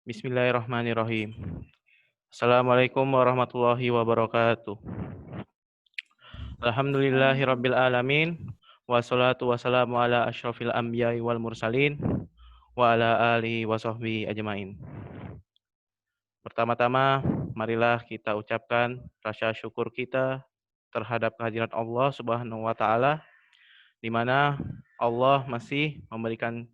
Bismillahirrahmanirrahim. Assalamualaikum warahmatullahi wabarakatuh. Alhamdulillahirabbil alamin. Wassalatu wassalamu ala asyrofil anbiya'i wal mursalin wa ala alihi wa sahbihi ajmain. Pertama-tama, marilah kita ucapkan rasa syukur kita terhadap kehadirat Allah Subhanahu wa taala, di mana Allah masih memberikan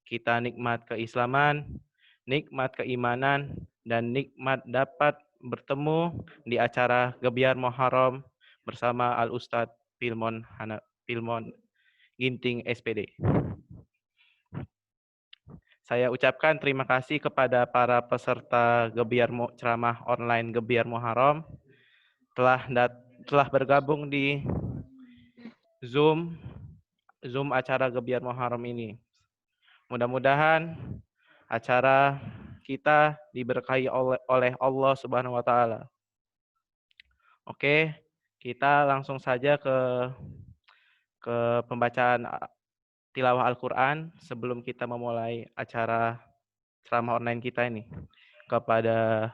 kita nikmat keislaman, nikmat keimanan, dan nikmat dapat bertemu di acara Gebiar Muharram bersama Al-Ustadz Pilmon Ginting SPD. Saya ucapkan terima kasih kepada para peserta ceramah online Gebiar Muharram telah bergabung di Zoom acara Gebiar Muharram ini. Mudah-mudahan acara kita diberkahi oleh Allah Subhanahu wa taala. Oke, kita langsung saja ke pembacaan tilawah Al-Qur'an sebelum kita memulai acara ceramah online kita ini. Kepada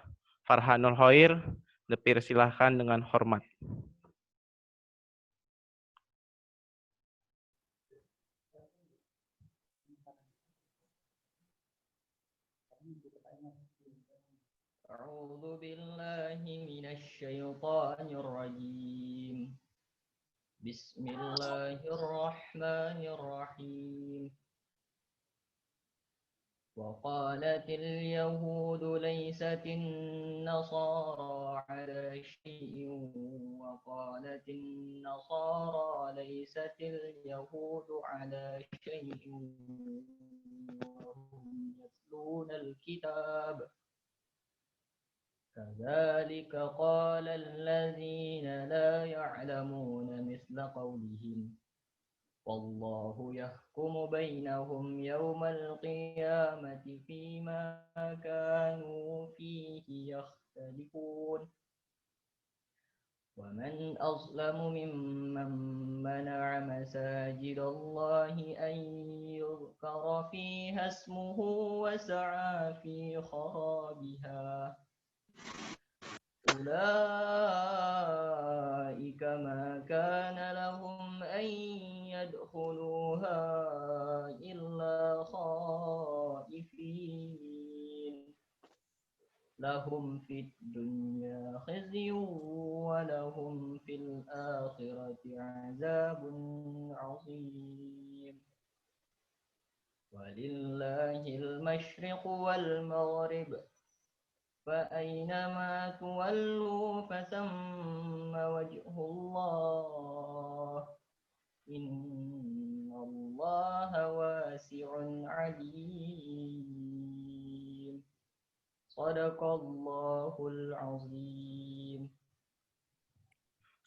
Farhanul Khair, dipersilahkan dengan hormat. أعوذ بالله من الشيطان الرجيم بسم الله الرحمن الرحيم وقالت اليهود ليست النصارى على شيء وقالت النصارى ليست اليهود على شيء وهم يتلون الكتاب كذلك قال الذين لا يعلمون مثل قولهم والله يحكم بينهم يوم القيامة فيما كانوا فيه يختلفون ومن أظلم ممن منع مساجد الله أن يذكر فيها اسمه وسعى في خرابها أولئك ما كان لهم أن يدخلوها إلا خائفين لهم في الدنيا خزي ولهم في الآخرة عذاب عظيم ولله المشرق والمغرب فأينما تولوا فثم وجه الله إن الله واسع عليم صدق الله العظيم.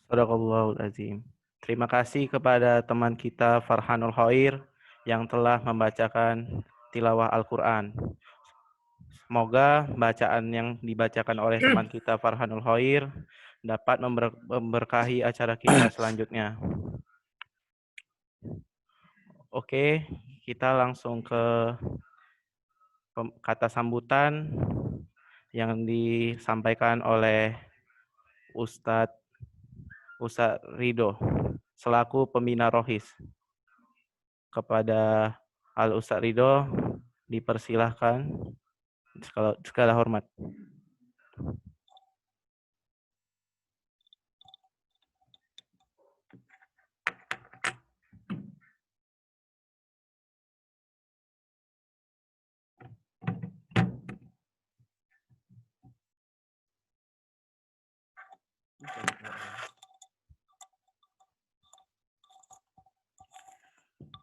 Shadaqallahul azim. Terima kasih kepada teman kita Farhanul Khair yang telah membacakan tilawah Al-Qur'an. Semoga bacaan yang dibacakan oleh teman kita Farhanul Khair dapat memberkahi acara kita selanjutnya. Oke, kita langsung ke kata sambutan yang disampaikan oleh Ustadz Ridho selaku pembina Rohis. Kepada Al-Ustadz Ridho dipersilahkan. Segala hormat.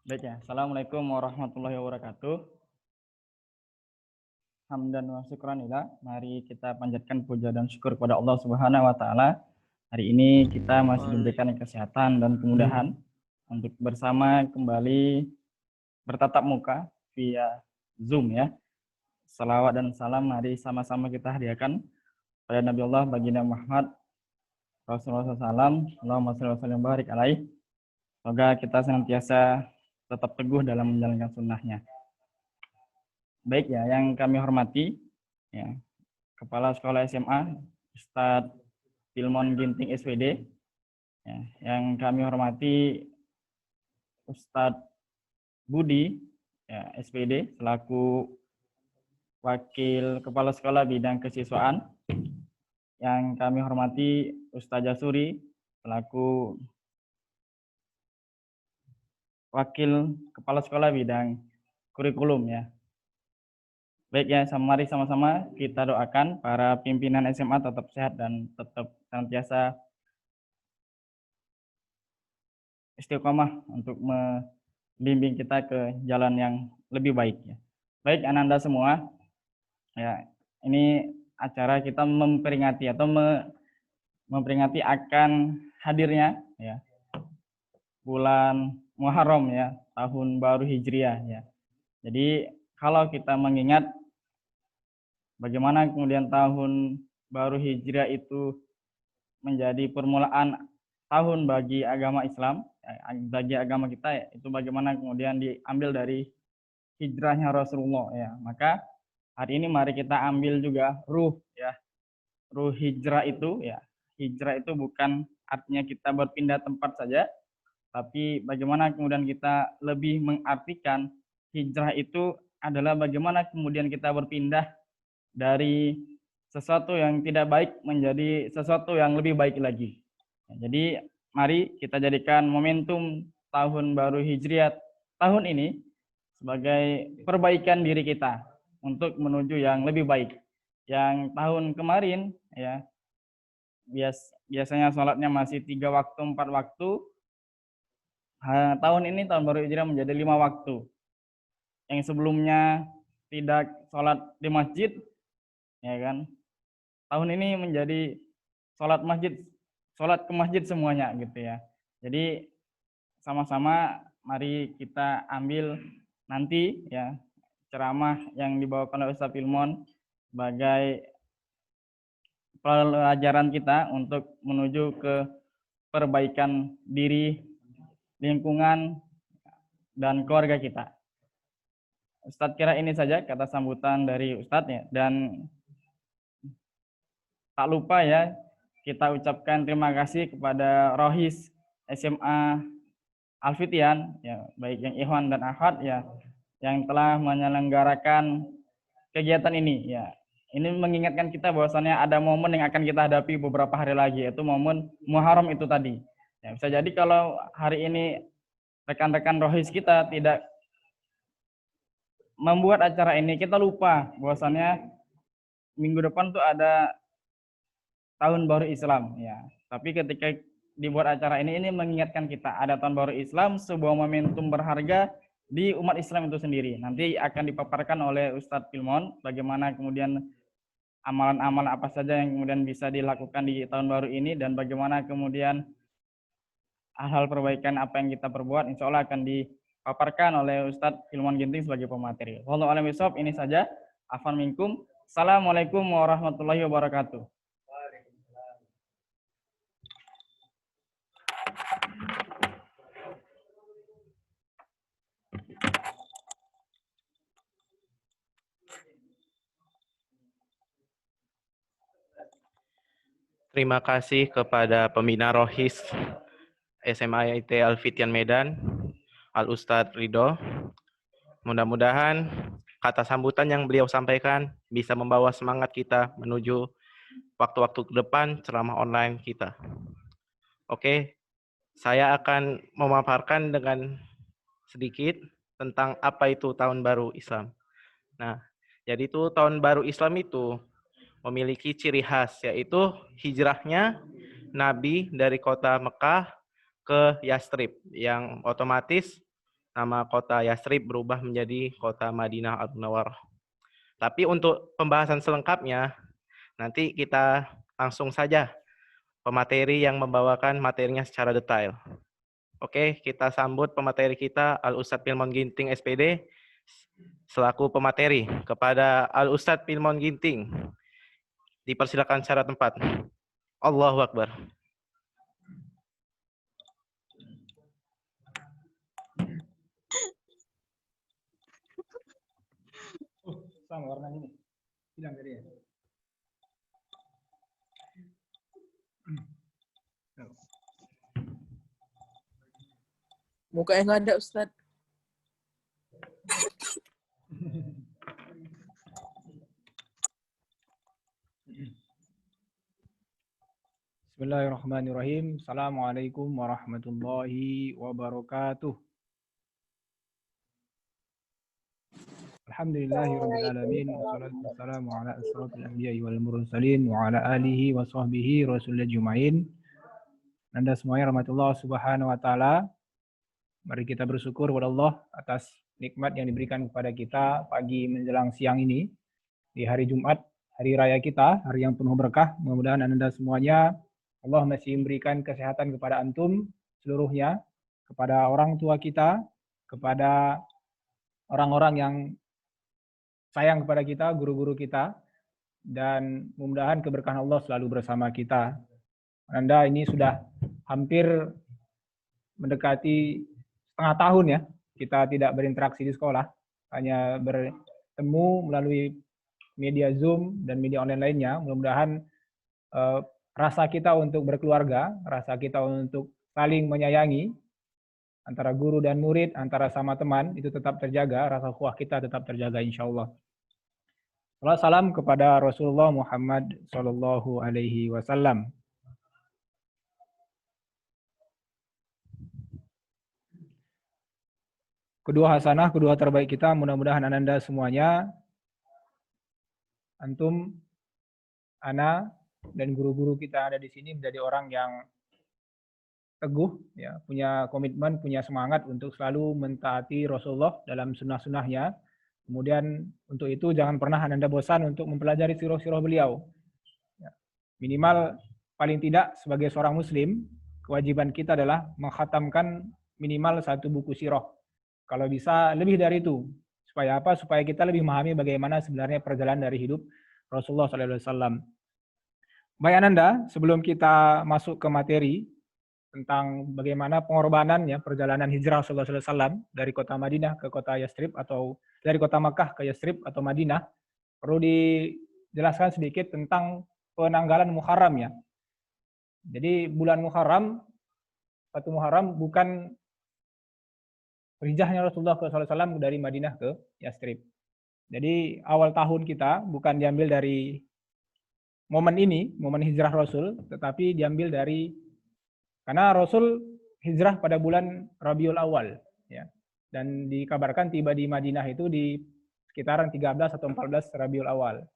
Baik ya, Assalamualaikum warahmatullahi wabarakatuh. Hamdan wa syukranillah. Mari kita panjatkan puja dan syukur kepada Allah Subhanahu wa taala. Hari ini kita masih diberikan kesehatan dan kemudahan untuk bersama kembali bertatap muka via Zoom ya. Salawat dan salam mari sama-sama kita hadiahkan pada Nabi Allah baginda Muhammad Rasulullah SAW. Allahumma shalli wa sallim barik alaih. Semoga kita senantiasa tetap teguh dalam menjalankan sunnahnya. Baik ya, yang kami hormati ya, Kepala Sekolah SMA Ustadz Pilmon Ginting SPD, ya, yang kami hormati Ustadz Budi, ya, SPD selaku Wakil Kepala Sekolah Bidang Kesiswaan, yang kami hormati Ustazah Suri selaku Wakil Kepala Sekolah Bidang Kurikulum, ya. Baik ya, mari sama-sama kita doakan para pimpinan SMA tetap sehat dan tetap senantiasa istiqomah untuk membimbing kita ke jalan yang lebih baik, ya. Baik Ananda semua, ya, ini acara kita memperingati atau memperingati akan hadirnya, ya, bulan Muharram, ya, tahun baru Hijriah, ya. Jadi kalau kita mengingat bagaimana kemudian tahun baru Hijriah itu menjadi permulaan tahun bagi agama Islam, bagi agama kita, itu bagaimana kemudian diambil dari hijrahnya Rasulullah, ya. Maka hari ini mari kita ambil juga ruh, ya, ruh hijrah itu, ya. Hijrah itu bukan artinya kita berpindah tempat saja, tapi bagaimana kemudian kita lebih mengartikan hijrah itu adalah bagaimana kemudian kita berpindah dari sesuatu yang tidak baik menjadi sesuatu yang lebih baik lagi. Jadi mari kita jadikan momentum tahun baru Hijriah tahun ini sebagai perbaikan diri kita untuk menuju yang lebih baik. Yang tahun kemarin, ya, biasanya sholatnya masih 3 waktu, 4 waktu. Tahun ini tahun baru Hijriah menjadi 5 waktu. Yang sebelumnya tidak sholat di masjid, ya kan, tahun ini menjadi sholat ke masjid semuanya, gitu ya. Jadi sama-sama mari kita ambil nanti, ya, ceramah yang dibawakan oleh Ustadz Pilmon sebagai pelajaran kita untuk menuju ke perbaikan diri, lingkungan, dan keluarga kita. Ustadz kira ini saja kata sambutan dari Ustadz, ya, dan tak lupa, ya, kita ucapkan terima kasih kepada Rohis SMA Alfitian, ya, baik yang Ikhwan dan Ahad, ya, yang telah menyelenggarakan kegiatan ini, ya. Ini mengingatkan kita bahwasannya ada momen yang akan kita hadapi beberapa hari lagi, yaitu momen Muharram itu tadi. Ya, bisa jadi kalau hari ini rekan-rekan Rohis kita tidak membuat acara ini, kita lupa bahwasannya minggu depan tuh ada tahun baru Islam, ya. Tapi ketika dibuat acara ini mengingatkan kita ada tahun baru Islam, sebuah momentum berharga di umat Islam itu sendiri. Nanti akan dipaparkan oleh Ustadz Pilmon bagaimana kemudian amalan-amalan apa saja yang kemudian bisa dilakukan di tahun baru ini, dan bagaimana kemudian hal-hal perbaikan apa yang kita perbuat, insya Allah akan dipaparkan oleh Ustadz Pilmon Ginting sebagai pemateri. Wallahu a'lam bishawab, ini saja. Afwan minkum. Assalamualaikum warahmatullahi wabarakatuh. Terima kasih kepada pembina Rohis SMA IT Alfitian Medan, Al Ustadz Ridho. Mudah-mudahan kata sambutan yang beliau sampaikan bisa membawa semangat kita menuju waktu-waktu ke depan ceramah online kita. Oke, saya akan memaparkan dengan sedikit tentang apa itu tahun baru Islam. Nah, jadi itu tahun baru Islam itu memiliki ciri khas, yaitu hijrahnya Nabi dari kota Mekah ke Yastrib, yang otomatis nama kota Yastrib berubah menjadi kota Madinah Al-Munawwarah. Tapi untuk pembahasan selengkapnya, nanti kita langsung saja pemateri yang membawakan materinya secara detail. Oke, kita sambut pemateri kita, Al-Ustadz Pilmon Ginting SPD, selaku pemateri. Kepada Al-Ustadz Pilmon Ginting, dipersilakan secara tempat. Allahu Akbar. Sama warna ini. Bilang tadi ya. Mukanya nggak ada, Ustadz. Bismillahirrahmanirrahim. Assalamualaikum warahmatullahi wabarakatuh. Alhamdulillahirabbil alamin wassalatu wassalamu ala asrofil anbiya'i wal mursalin wa ala alihi wa sahbihi rasulil ajmain. Anda semuanya rahmatullah subhanahu wa ta'ala. Mari kita bersyukur kepada Allah atas nikmat yang diberikan kepada kita pagi menjelang siang ini di hari Jumat, hari raya kita, hari yang penuh berkah. Mudah-mudahan Anda semuanya Allah masih memberikan kesehatan kepada antum seluruhnya, kepada orang tua kita, kepada orang-orang yang sayang kepada kita, guru-guru kita, dan mudah-mudahan keberkahan Allah selalu bersama kita. Anda ini sudah hampir mendekati setengah tahun ya, kita tidak berinteraksi di sekolah, hanya bertemu melalui media Zoom dan media online lainnya. Mudah-mudahan rasa kita untuk berkeluarga, rasa kita untuk saling menyayangi, antara guru dan murid, antara sama teman, itu tetap terjaga, rasa ukhuwah kita tetap terjaga insya Allah. Salam kepada Rasulullah Muhammad Sallallahu Alaihi Wasallam. Kedua hasanah, kedua terbaik kita, mudah-mudahan Anda semuanya, antum, ana, dan guru-guru kita ada di sini menjadi orang yang teguh, ya, punya komitmen, punya semangat untuk selalu mentaati Rasulullah dalam sunnah-sunnahnya. Kemudian untuk itu jangan pernah Anda bosan untuk mempelajari sirah-sirah beliau. Ya. Minimal paling tidak sebagai seorang muslim, kewajiban kita adalah mengkhatamkan minimal 1 buku sirah. Kalau bisa lebih dari itu. Supaya apa? Supaya kita lebih memahami bagaimana sebenarnya perjalanan dari hidup Rasulullah SAW. Baik Ananda, sebelum kita masuk ke materi tentang bagaimana pengorbanannya perjalanan hijrah Rasulullah SAW dari kota Madinah ke kota Yastrib, atau dari kota Makkah ke Yastrib atau Madinah, perlu dijelaskan sedikit tentang penanggalan Muharram ya. Jadi bulan Muharram, 1 Muharram bukan hijrahnya Rasulullah SAW dari Madinah ke Yastrib. Jadi awal tahun kita bukan diambil dari momen ini, momen hijrah Rasul, tetapi diambil dari karena Rasul hijrah pada bulan Rabiul Awal, ya, dan dikabarkan tiba di Madinah itu di sekitaran 13 atau 14 Rabiul Awal.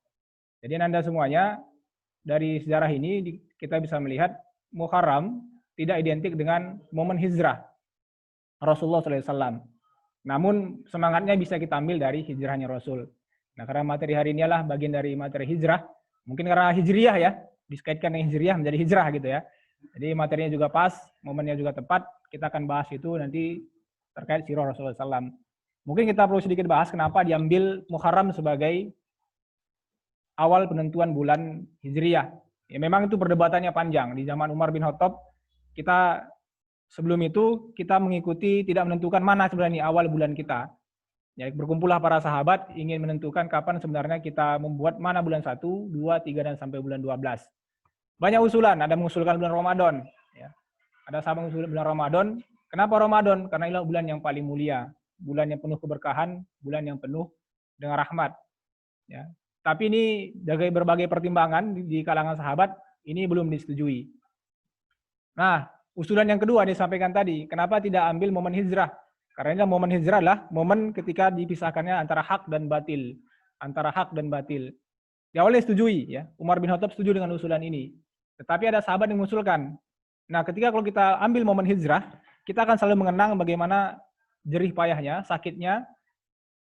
Jadi Anda semuanya dari sejarah ini kita bisa melihat Muharram tidak identik dengan momen hijrah Rasulullah SAW. Namun semangatnya bisa kita ambil dari hijrahnya Rasul. Nah, karena materi hari ini adalah bagian dari materi hijrah, mungkin karena hijriyah ya, dikaitkan dengan hijriyah menjadi hijrah gitu ya. Jadi materinya juga pas, momennya juga tepat. Kita akan bahas itu nanti terkait sirah Rasulullah SAW. Mungkin kita perlu sedikit bahas kenapa diambil Muharram sebagai awal penentuan bulan Hijriyah. Ya, memang itu perdebatannya panjang. Di zaman Umar bin Khattab, kita sebelum itu kita mengikuti tidak menentukan mana sebenarnya awal bulan kita. Ya, berkumpullah para sahabat ingin menentukan kapan sebenarnya kita membuat mana bulan 1, 2, 3, dan sampai bulan 12. Banyak usulan, ada mengusulkan bulan Ramadan. Ya. Ada sahabat mengusulkan bulan Ramadan. Kenapa Ramadan? Karena inilah bulan yang paling mulia. Bulan yang penuh keberkahan, bulan yang penuh dengan rahmat. Ya. Tapi ini dari berbagai pertimbangan di kalangan sahabat, ini belum disetujui. Nah, usulan yang kedua disampaikan tadi, kenapa tidak ambil momen hijrah? Karena momen hijrah adalah momen ketika dipisahkannya antara hak dan batil. Antara hak dan batil. Di awalnya setujui, ya. Umar bin Khattab setuju dengan usulan ini. Tetapi ada sahabat yang mengusulkan. Nah, ketika kalau kita ambil momen hijrah, kita akan selalu mengenang bagaimana jerih payahnya, sakitnya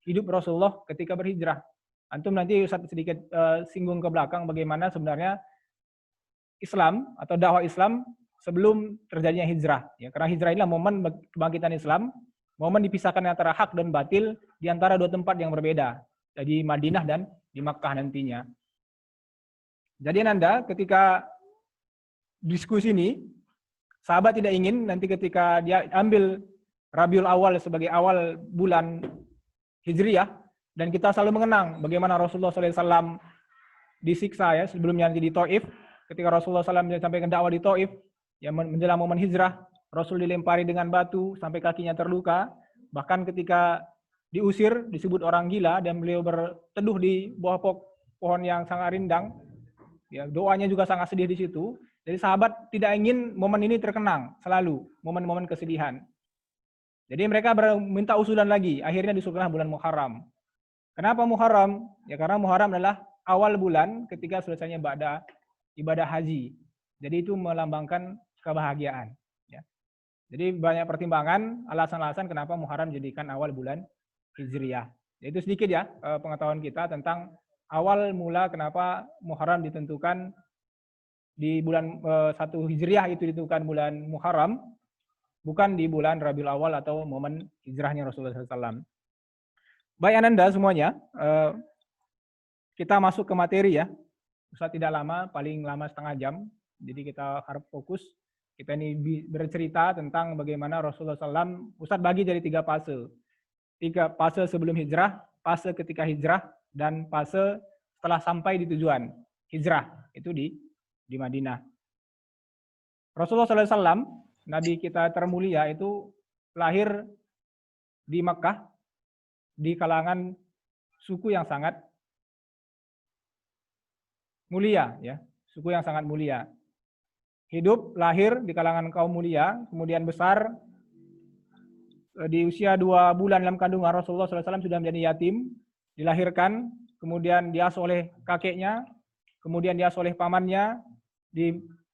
hidup Rasulullah ketika berhijrah. Antum nanti Ustaz sedikit singgung ke belakang bagaimana sebenarnya Islam atau dakwah Islam sebelum terjadinya hijrah. Ya, karena hijrah inilah momen kebangkitan Islam, momen dipisahkan antara hak dan batil di antara 2 tempat yang berbeda, di Madinah dan di Makkah nantinya. Jadi Anda ketika diskusi ini, sahabat tidak ingin nanti ketika dia ambil Rabiul Awal sebagai awal bulan Hijriyah, dan kita selalu mengenang bagaimana Rasulullah SAW disiksa ya sebelumnya di Taif, ketika Rasulullah SAW sampaikan dakwah di Taif, ya menjelang momen hijrah, Rasul dilempari dengan batu sampai kakinya terluka. Bahkan ketika diusir disebut orang gila dan beliau berteduh di bawah pohon yang sangat rindang. Ya, doanya juga sangat sedih di situ. Jadi sahabat tidak ingin momen ini terkenang selalu, momen-momen kesedihan. Jadi mereka minta usulan lagi, akhirnya disuruhlah bulan Muharram. Kenapa Muharram? Ya karena Muharram adalah awal bulan ketika selesainya ibadah haji. Jadi itu melambangkan kebahagiaan. Ya. Jadi banyak pertimbangan, alasan-alasan kenapa Muharram dijadikan awal bulan Hijriyah. Itu sedikit ya pengetahuan kita tentang awal mula kenapa Muharram ditentukan di bulan 1 Hijriah, itu ditentukan bulan Muharram, bukan di bulan Rabiul Awal atau momen hijrahnya Rasulullah SAW. Baik Ananda semuanya, kita masuk ke materi ya. Ustaz tidak lama, paling lama setengah jam. Jadi kita harap fokus. Kita ini bercerita tentang bagaimana Rasulullah SAW, Ustaz bagi jadi 3 fase. 3 fase sebelum hijrah, fase ketika hijrah, dan fase setelah sampai di tujuan hijrah, itu di Madinah. Rasulullah SAW, Nabi kita termulia itu lahir di Makkah, di kalangan suku yang sangat mulia, ya, suku yang sangat mulia. Hidup, lahir di kalangan kaum mulia, kemudian besar di usia 2 bulan dalam kandungan Rasulullah SAW sudah menjadi yatim, dilahirkan, kemudian diasuh oleh kakeknya, kemudian diasuh oleh pamannya,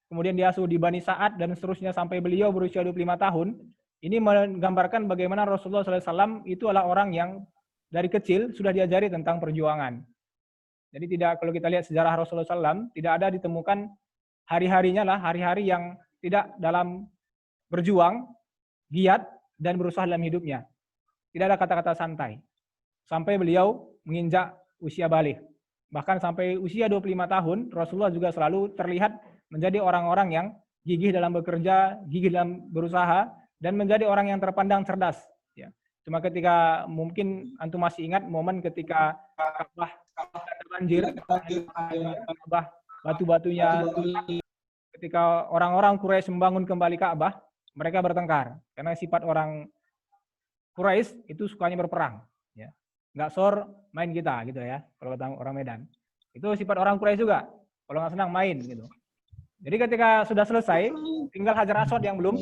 kemudian diasuh di Bani Sa'ad dan seterusnya sampai beliau berusia 25 tahun. Ini menggambarkan bagaimana Rasulullah SAW itu adalah orang yang dari kecil sudah diajari tentang perjuangan. Jadi tidak, kalau kita lihat sejarah Rasulullah SAW, tidak ada ditemukan hari-harinya lah, hari-hari yang tidak dalam berjuang, giat, dan berusaha dalam hidupnya. Tidak ada kata-kata santai. Sampai beliau menginjak usia balik. Bahkan sampai usia 25 tahun, Rasulullah juga selalu terlihat menjadi orang-orang yang gigih dalam bekerja, gigih dalam berusaha, dan menjadi orang yang terpandang cerdas. Ya. Cuma ketika mungkin antum masih ingat momen ketika Ka'bah banjir, Ka'bah batu-batunya, ketika orang-orang Quraisy membangun kembali Ka'bah, mereka bertengkar karena sifat orang Quraisy itu sukanya berperang. Ya. Nggak sor main kita gitu ya, kalau orang Medan. Itu sifat orang Quraisy juga. Kalau nggak senang main gitu. Jadi ketika sudah selesai, tinggal Hajar Aswad yang belum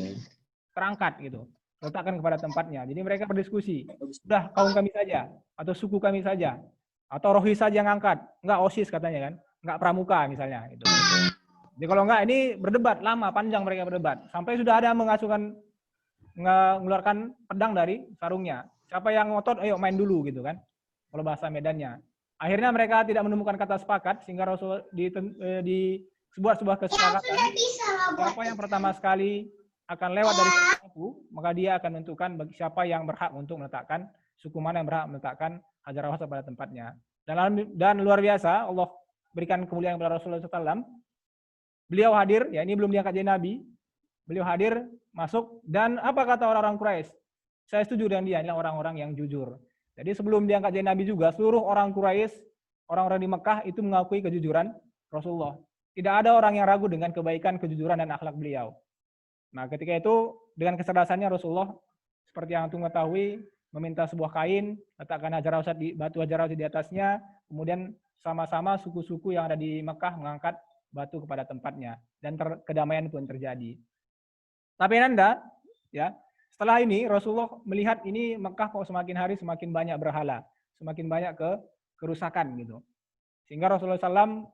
terangkat gitu, letakkan kepada tempatnya. Jadi mereka berdiskusi, sudah kaum kami saja, atau suku kami saja, atau rohi saja yang angkat. Enggak OSIS katanya kan, enggak pramuka misalnya. Gitu. Jadi kalau enggak ini berdebat lama, panjang mereka berdebat, sampai sudah ada mengeluarkan pedang dari sarungnya. Siapa yang ngotot, ayo main dulu gitu kan, kalau bahasa Medannya. Akhirnya mereka tidak menemukan kata sepakat, sehingga Rasul di sebuah kesepakatan, siapa yang pertama sekali akan lewat dari suku, maka dia akan menentukan bagi siapa yang berhak untuk meletakkan, suku mana yang berhak meletakkan Hajar Aswad pada tempatnya. Dan luar biasa, Allah berikan kemuliaan kepada Rasulullah SAW. Beliau hadir, ya ini belum diangkat jadi Nabi, beliau hadir, masuk, dan apa kata orang-orang Quraisy? Saya setuju dengan dia, inilah orang-orang yang jujur. Jadi sebelum diangkat jadi Nabi juga, seluruh orang Quraisy, orang-orang di Mekah itu mengakui kejujuran Rasulullah. Tidak ada orang yang ragu dengan kebaikan, kejujuran, dan akhlak beliau. Nah, ketika itu dengan kecerdasannya Rasulullah seperti yang antum ketahui meminta sebuah kain, letakkan batu Hajar Aswad di atasnya, kemudian sama-sama suku-suku yang ada di Mekah mengangkat batu kepada tempatnya dan kedamaian pun terjadi. Tapi Nanda, ya, setelah ini Rasulullah melihat ini Mekah kok semakin hari semakin banyak berhala, semakin banyak kerusakan gitu. Sehingga Rasulullah SAW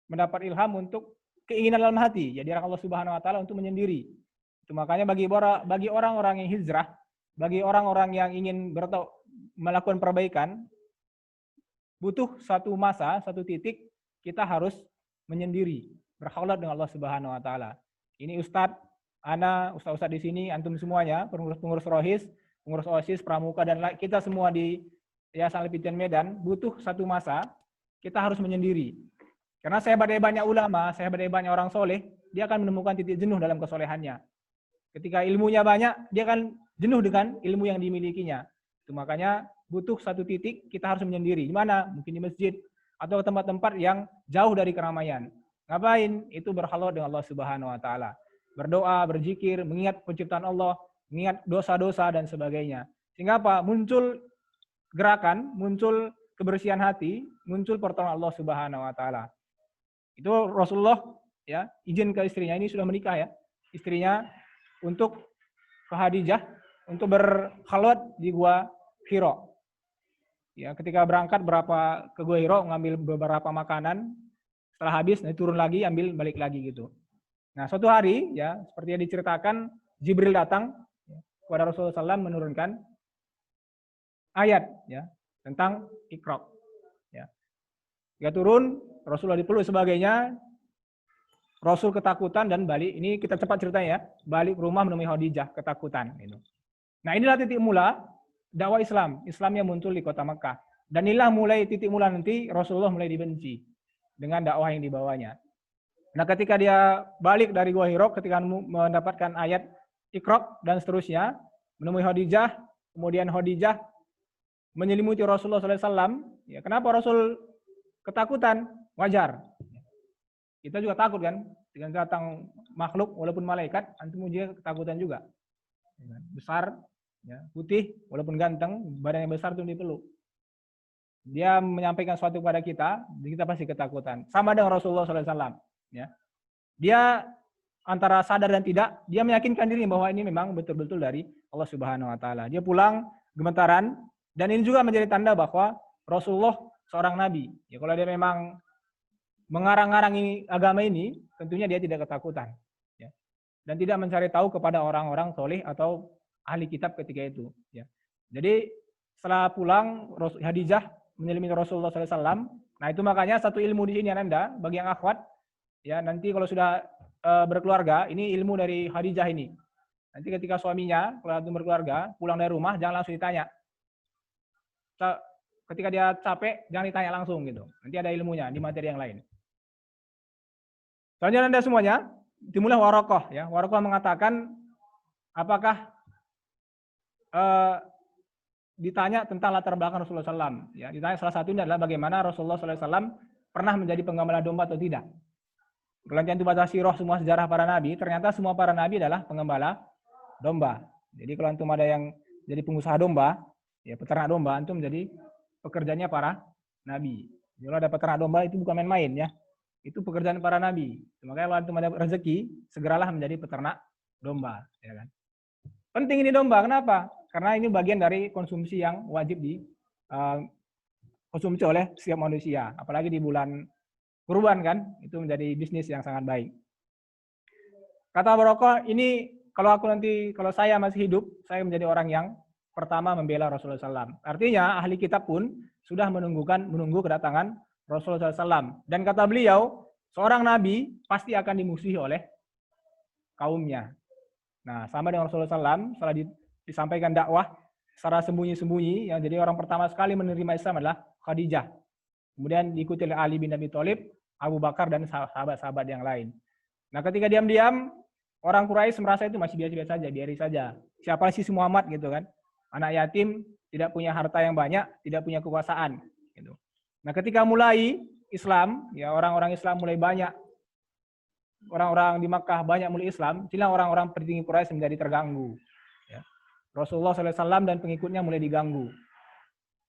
mendapat ilham untuk keinginan dalam hati, jadi Allah Subhanahu wa taala untuk menyendiri. Itu makanya bagi orang-orang yang hijrah, bagi orang-orang yang ingin melakukan perbaikan, butuh satu masa, satu titik kita harus menyendiri, berkhaulat dengan Allah Subhanahu wa taala. Ini Ustadz, ana, ustaz-ustaz di sini, antum semuanya, pengurus Rohis, pengurus OSIS, Pramuka, dan kita semua di Yayasan Al-Fitian Medan, butuh satu masa kita harus menyendiri. Karena sehebat-hebatnya ulama, sehebat-hebatnya orang soleh, dia akan menemukan titik jenuh dalam kesolehannya. Ketika ilmunya banyak, dia akan jenuh dengan ilmu yang dimilikinya. Itu makanya butuh satu titik kita harus menyendiri. Di mana? Mungkin di masjid, atau ke tempat-tempat yang jauh dari keramaian. Ngapain? Itu berkhalwat dengan Allah Subhanahu wa taala. Berdoa, berzikir, mengingat penciptaan Allah, mengingat dosa-dosa dan sebagainya. Sehingga apa? Muncul gerakan, muncul kebersihan hati, muncul pertolongan Allah Subhanahu wa taala. Itu Rasulullah ya, izin ke istrinya, ini sudah menikah ya. Istrinya untuk ke Khadijah untuk berkhalwat di Gua Hira. Ya, ketika berangkat ke Gua Hira ngambil beberapa makanan, setelah habis nanti turun lagi ambil balik lagi gitu. Nah, suatu hari ya, seperti yang diceritakan, Jibril datang ya, kepada Rasulullah SAW menurunkan ayat ya tentang Iqra. Ya. Dia turun, Rasulullah dipeluk sebagainya, Rasul ketakutan dan balik. Ini kita cepat ceritanya ya, balik ke rumah menemui Khadijah ketakutan. Gitu. Nah, inilah titik mula dakwah Islam. Islam yang muncul di kota Mekah. Dan inilah mulai titik mula nanti Rasulullah mulai dibenci dengan dakwah yang dibawanya. Nah, ketika dia balik dari Gua Hira, ketika mendapatkan ayat Iqra dan seterusnya, menemui Khadijah, kemudian Khadijah menyelimuti Rasulullah SAW. Ya, kenapa Rasul ketakutan? Wajar. Kita juga takut kan, dengan datang makhluk walaupun malaikat, antum juga ketakutan juga. Besar, ya, putih, walaupun ganteng, badannya besar tuh dipeluk. Dia menyampaikan sesuatu kepada kita pasti ketakutan. Sama dengan Rasulullah SAW. Ya. Dia antara sadar dan tidak, dia meyakinkan diri bahwa ini memang betul-betul dari Allah Subhanahu Wa Taala. Dia pulang gemetaran, dan ini juga menjadi tanda bahwa Rasulullah seorang nabi. Ya, kalau dia memang mengarang-arang agama ini, tentunya dia tidak ketakutan. Ya. Dan tidak mencari tahu kepada orang-orang soleh atau ahli kitab ketika itu. Ya. Jadi setelah pulang, Khadijah menyelimuti Rasulullah SAW. Nah, itu makanya satu ilmu di sini Anda, bagi yang akhwat, ya nanti kalau sudah berkeluarga, ini ilmu dari Khadijah ini. Nanti ketika suaminya, kalau berkeluarga, pulang dari rumah, jangan langsung ditanya. Ketika dia capek, jangan ditanya langsung gitu. Nanti ada ilmunya di materi yang lain. Selanjutnya Anda semuanya, dimulai Waraqah. Ya. Waraqah mengatakan, apakah ditanya tentang latar belakang Rasulullah SAW. Ya, ditanya salah satunya adalah bagaimana Rasulullah SAW pernah menjadi penggembala domba atau tidak. Kalau nanti baca sirah semua sejarah para nabi, ternyata semua para nabi adalah penggembala domba. Jadi kalau antum ada yang jadi pengusaha domba, ya peternak domba, antum menjadi pekerjaannya para nabi. Kalau ada peternak domba itu bukan main-main ya. Itu pekerjaan para nabi. Makanya kalau antum ada rezeki, segeralah menjadi peternak domba, ya kan. Penting ini domba, kenapa? Karena ini bagian dari konsumsi yang wajib dikonsumsi oleh setiap manusia, apalagi di bulan kurban kan, itu menjadi bisnis yang sangat baik. Kata Waraqah, ini kalau saya masih hidup, saya menjadi orang yang pertama membela Rasulullah SAW. Artinya ahli kitab pun sudah menunggu kedatangan Rasulullah SAW. Dan kata beliau, seorang nabi pasti akan dimusuhi oleh kaumnya. Nah, sama dengan Rasulullah SAW, setelah disampaikan dakwah secara sembunyi-sembunyi, yang jadi orang pertama sekali menerima Islam adalah Khadijah. Kemudian diikuti oleh Ali bin Abi Thalib, Abu Bakar, dan sahabat-sahabat yang lain. Nah, ketika diam-diam, orang Quraisy merasa itu masih biasa-biasa saja, biarin saja. Siapa sih Muhammad gitu kan? Anak yatim, tidak punya harta yang banyak, tidak punya kekuasaan. Gitu. Nah, ketika mulai Islam, ya orang-orang Islam mulai banyak, orang-orang di Makkah banyak mulai Islam, sehingga orang-orang petinggi Quraisy menjadi terganggu. Ya. Rasulullah SAW dan pengikutnya mulai diganggu.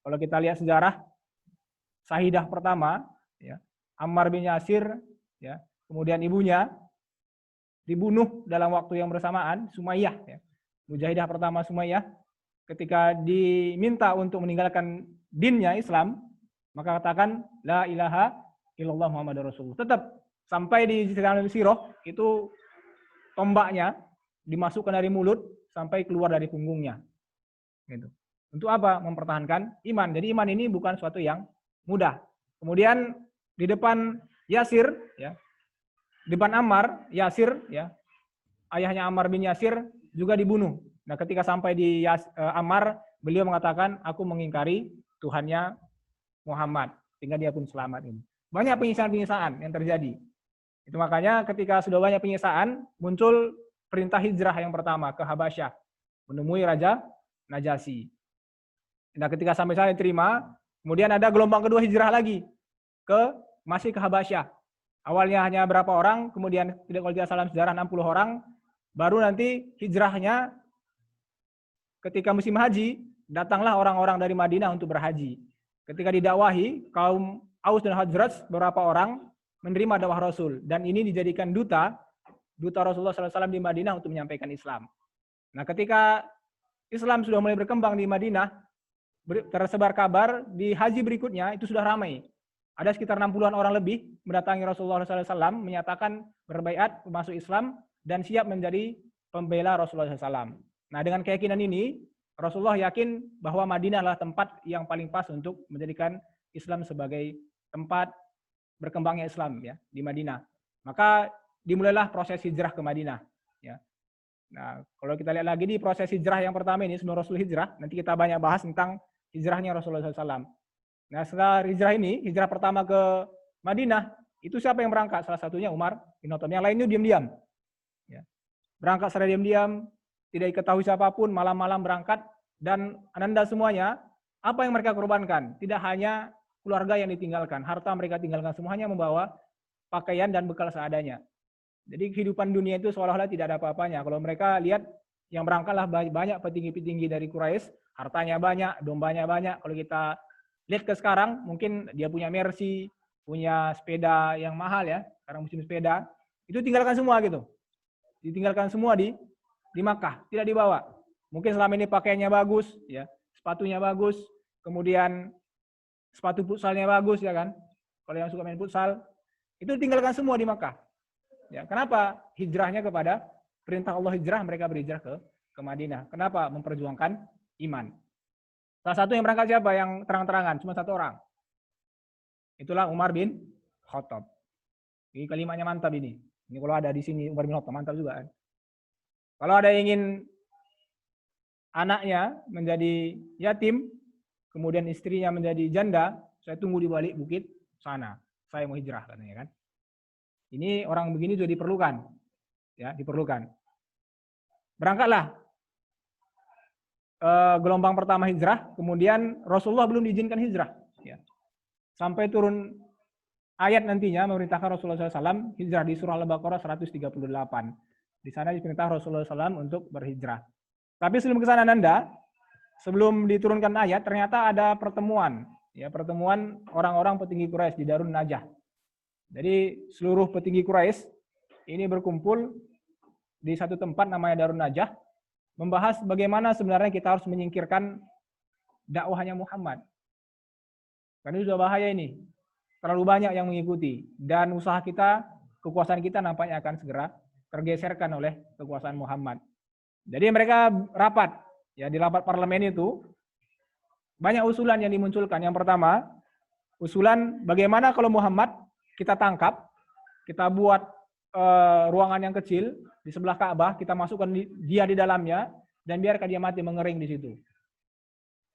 Kalau kita lihat sejarah, Sahidah pertama, ya, Ammar bin Yasir, ya, kemudian ibunya dibunuh dalam waktu yang bersamaan, Sumayyah. Ya. Mujahidah pertama Sumayyah, ketika diminta untuk meninggalkan dinnya Islam, maka katakan la ilaha illallah Muhammadur Rasulullah. Tetap sampai di sirah itu tombaknya dimasukkan dari mulut sampai keluar dari punggungnya. Gitu. Untuk apa? Mempertahankan iman. Jadi iman ini bukan suatu yang mudah. Kemudian di depan Yasir, ya, di depan Ammar, Yasir, ya, ayahnya Ammar bin Yasir juga dibunuh. Nah, ketika sampai di Ammar, beliau mengatakan, aku mengingkari Tuhannya Muhammad, sehingga dia pun selamat ini. Banyak penyiksaan-penyiksaan yang terjadi. Itu makanya ketika sudah banyak penyiksaan, muncul perintah hijrah yang pertama ke Habasyah, menemui Raja Najasyi. Nah, ketika sampai sana diterima, kemudian ada gelombang kedua hijrah lagi. masih ke Habasyah. Awalnya hanya berapa orang, kemudian kalau tidak salah sejarah 60 orang, baru nanti hijrahnya ketika musim haji, datanglah orang-orang dari Madinah untuk berhaji. Ketika didakwahi, kaum Aus dan Khazraj beberapa orang menerima dakwah Rasul, dan ini dijadikan duta Rasulullah SAW di Madinah untuk menyampaikan Islam. Nah, ketika Islam sudah mulai berkembang di Madinah, tersebar kabar di haji berikutnya itu sudah ramai. Ada sekitar 60-an orang lebih mendatangi Rasulullah SAW, menyatakan berbaiat masuk Islam dan siap menjadi pembela Rasulullah SAW. Nah, dengan keyakinan ini, Rasulullah yakin bahwa Madinah adalah tempat yang paling pas untuk menjadikan Islam sebagai tempat berkembangnya Islam ya di Madinah. Maka dimulailah proses hijrah ke Madinah. Ya. Nah, kalau kita lihat lagi di proses hijrah yang pertama ini sebelum Rasul hijrah, nanti kita banyak bahas tentang hijrahnya Rasulullah SAW. Nah, setelah hijrah ini, hijrah pertama ke Madinah, itu siapa yang berangkat? Salah satunya Umar bin Khattab. Yang lainnya diam-diam. Ya. Berangkat secara diam-diam, tidak diketahui siapapun, malam-malam berangkat, dan Ananda semuanya, apa yang mereka korbankan? Tidak hanya keluarga yang ditinggalkan, harta mereka tinggalkan, semuanya membawa pakaian dan bekal seadanya. Jadi kehidupan dunia itu seolah-olah tidak ada apa-apanya. Kalau mereka lihat yang berangkatlah banyak petinggi-petinggi dari Quraisy, hartanya banyak, dombanya banyak. Kalau kita lihat ke sekarang, mungkin dia punya Mercy, punya sepeda yang mahal ya, sekarang musim sepeda, itu tinggalkan semua gitu. Ditinggalkan semua di Makkah, tidak dibawa. Mungkin selama ini pakaiannya bagus, ya, sepatunya bagus, kemudian sepatu futsalnya bagus ya kan. Kalau yang suka main futsal, itu tinggalkan semua di Makkah. Ya, kenapa? Hijrahnya kepada perintah Allah hijrah, mereka berhijrah ke Madinah. Kenapa? Memperjuangkan iman. Salah satu yang berangkat siapa? Yang terang-terangan, cuma satu orang. Itulah Umar bin Khattab. Ini kalimatnya mantap ini. Ini kalau ada di sini Umar bin Khattab mantap juga kan. Kalau ada yang ingin anaknya menjadi yatim, kemudian istrinya menjadi janda, saya tunggu di balik bukit sana. Saya mau hijrah katanya kan. Ini orang begini juga diperlukan. Ya, diperlukan. Berangkatlah gelombang pertama hijrah, kemudian Rasulullah belum diizinkan hijrah. Ya. Sampai turun ayat nantinya memerintahkan Rasulullah SAW hijrah di surah Al-Baqarah 138. Di sana diperintah Rasulullah SAW untuk berhijrah. Tapi sebelum ke sana Nanda, sebelum diturunkan ayat, ternyata ada pertemuan. Ya, pertemuan orang-orang petinggi Quraisy di Darun Najah. Jadi seluruh petinggi Quraisy ini berkumpul di satu tempat namanya Darun Najah, membahas bagaimana sebenarnya kita harus menyingkirkan dakwahnya Muhammad. Karena itu sudah bahaya ini. Terlalu banyak yang mengikuti. Dan usaha kita, kekuasaan kita nampaknya akan segera tergeserkan oleh kekuasaan Muhammad. Jadi mereka rapat. Ya, di rapat parlemen itu, banyak usulan yang dimunculkan. Yang pertama, usulan bagaimana kalau Muhammad kita tangkap, kita buat ruangan yang kecil di sebelah Ka'bah, kita masukkan dia di dalamnya dan biarkan dia mati mengering di situ.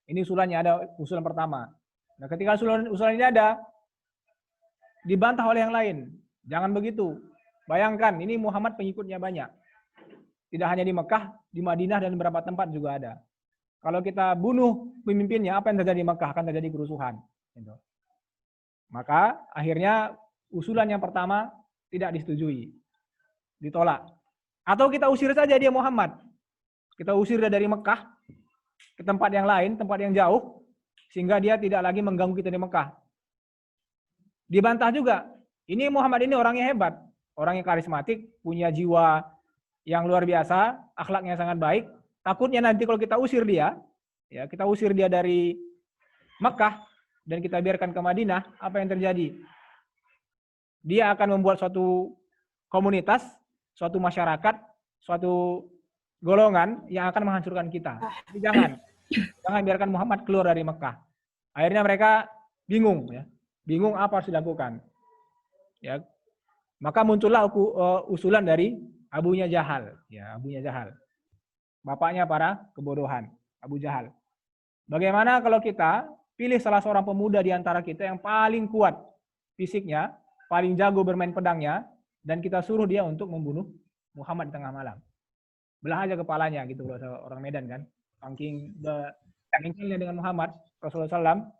Ini usulannya, ada usulan pertama. Nah, ketika usulan ini ada, dibantah oleh yang lain. Jangan begitu. Bayangkan, ini Muhammad pengikutnya banyak. Tidak hanya di Mekah, di Madinah dan beberapa tempat juga ada. Kalau kita bunuh pemimpinnya, apa yang terjadi di Mekah? Akan terjadi kerusuhan. Maka akhirnya usulan yang pertama tidak disetujui, ditolak. Atau kita usir saja dia Muhammad. Kita usir dia dari Mekah ke tempat yang lain, tempat yang jauh, sehingga dia tidak lagi mengganggu kita di Mekah. Dibantah juga. Ini Muhammad ini orangnya hebat, orangnya karismatik, punya jiwa yang luar biasa, akhlaknya sangat baik. Takutnya nanti kalau kita usir dia, ya kita usir dia dari Mekah dan kita biarkan ke Madinah, apa yang terjadi? Dia akan membuat suatu komunitas, suatu masyarakat, suatu golongan yang akan menghancurkan kita. Jadi jangan biarkan Muhammad keluar dari Mekah. Akhirnya mereka bingung, ya, bingung apa harus dilakukan. Ya, maka muncullah usulan dari Abunya Jahal, ya Abunya Jahal, bapaknya para kebodohan, Abu Jahal. Bagaimana kalau kita pilih salah seorang pemuda di antara kita yang paling kuat fisiknya, paling jago bermain pedangnya, dan kita suruh dia untuk membunuh Muhammad di tengah malam. Belah aja kepalanya gitu kalau orang Medan kan. Saking dengan Muhammad Rasulullah SAW,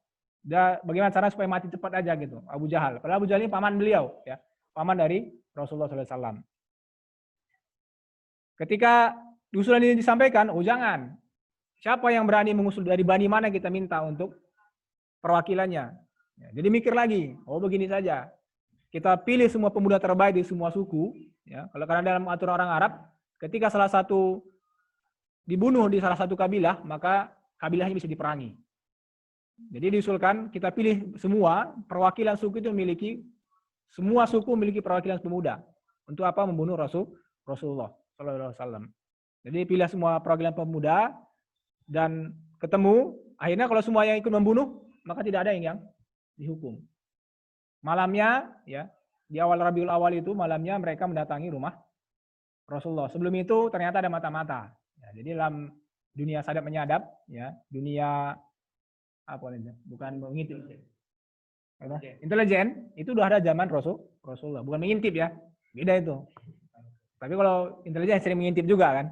bagaimana cara supaya mati cepat aja gitu, Abu Jahal. Padahal Abu Jahal ini paman beliau, ya, paman dari Rasulullah SAW. Ketika usulan ini disampaikan, oh jangan, siapa yang berani mengusul, dari Bani mana kita minta untuk perwakilannya. Ya, jadi mikir lagi, oh begini saja, kita pilih semua pemuda terbaik di semua suku. Ya, kalau karena dalam aturan orang Arab, ketika salah satu dibunuh di salah satu kabilah, maka kabilahnya bisa diperangi. Jadi diusulkan kita pilih semua perwakilan suku itu memiliki, semua suku memiliki perwakilan pemuda untuk apa? Membunuh Rasulullah Sallallahu Alaihi Wasallam. Jadi pilih semua perwakilan pemuda dan ketemu. Akhirnya kalau semua yang ikut membunuh, maka tidak ada yang dihukum. Malamnya, ya, di awal Rabiul Awal itu malamnya mereka mendatangi rumah Rasulullah. Sebelum itu ternyata ada mata-mata. Ya, jadi dalam dunia sadap menyadap, ya, dunia apa namanya? Bukan mengintip. Intelijen itu udah ada zaman Rasulullah, bukan mengintip ya. Beda itu. Tapi kalau intelijen sering mengintip juga kan.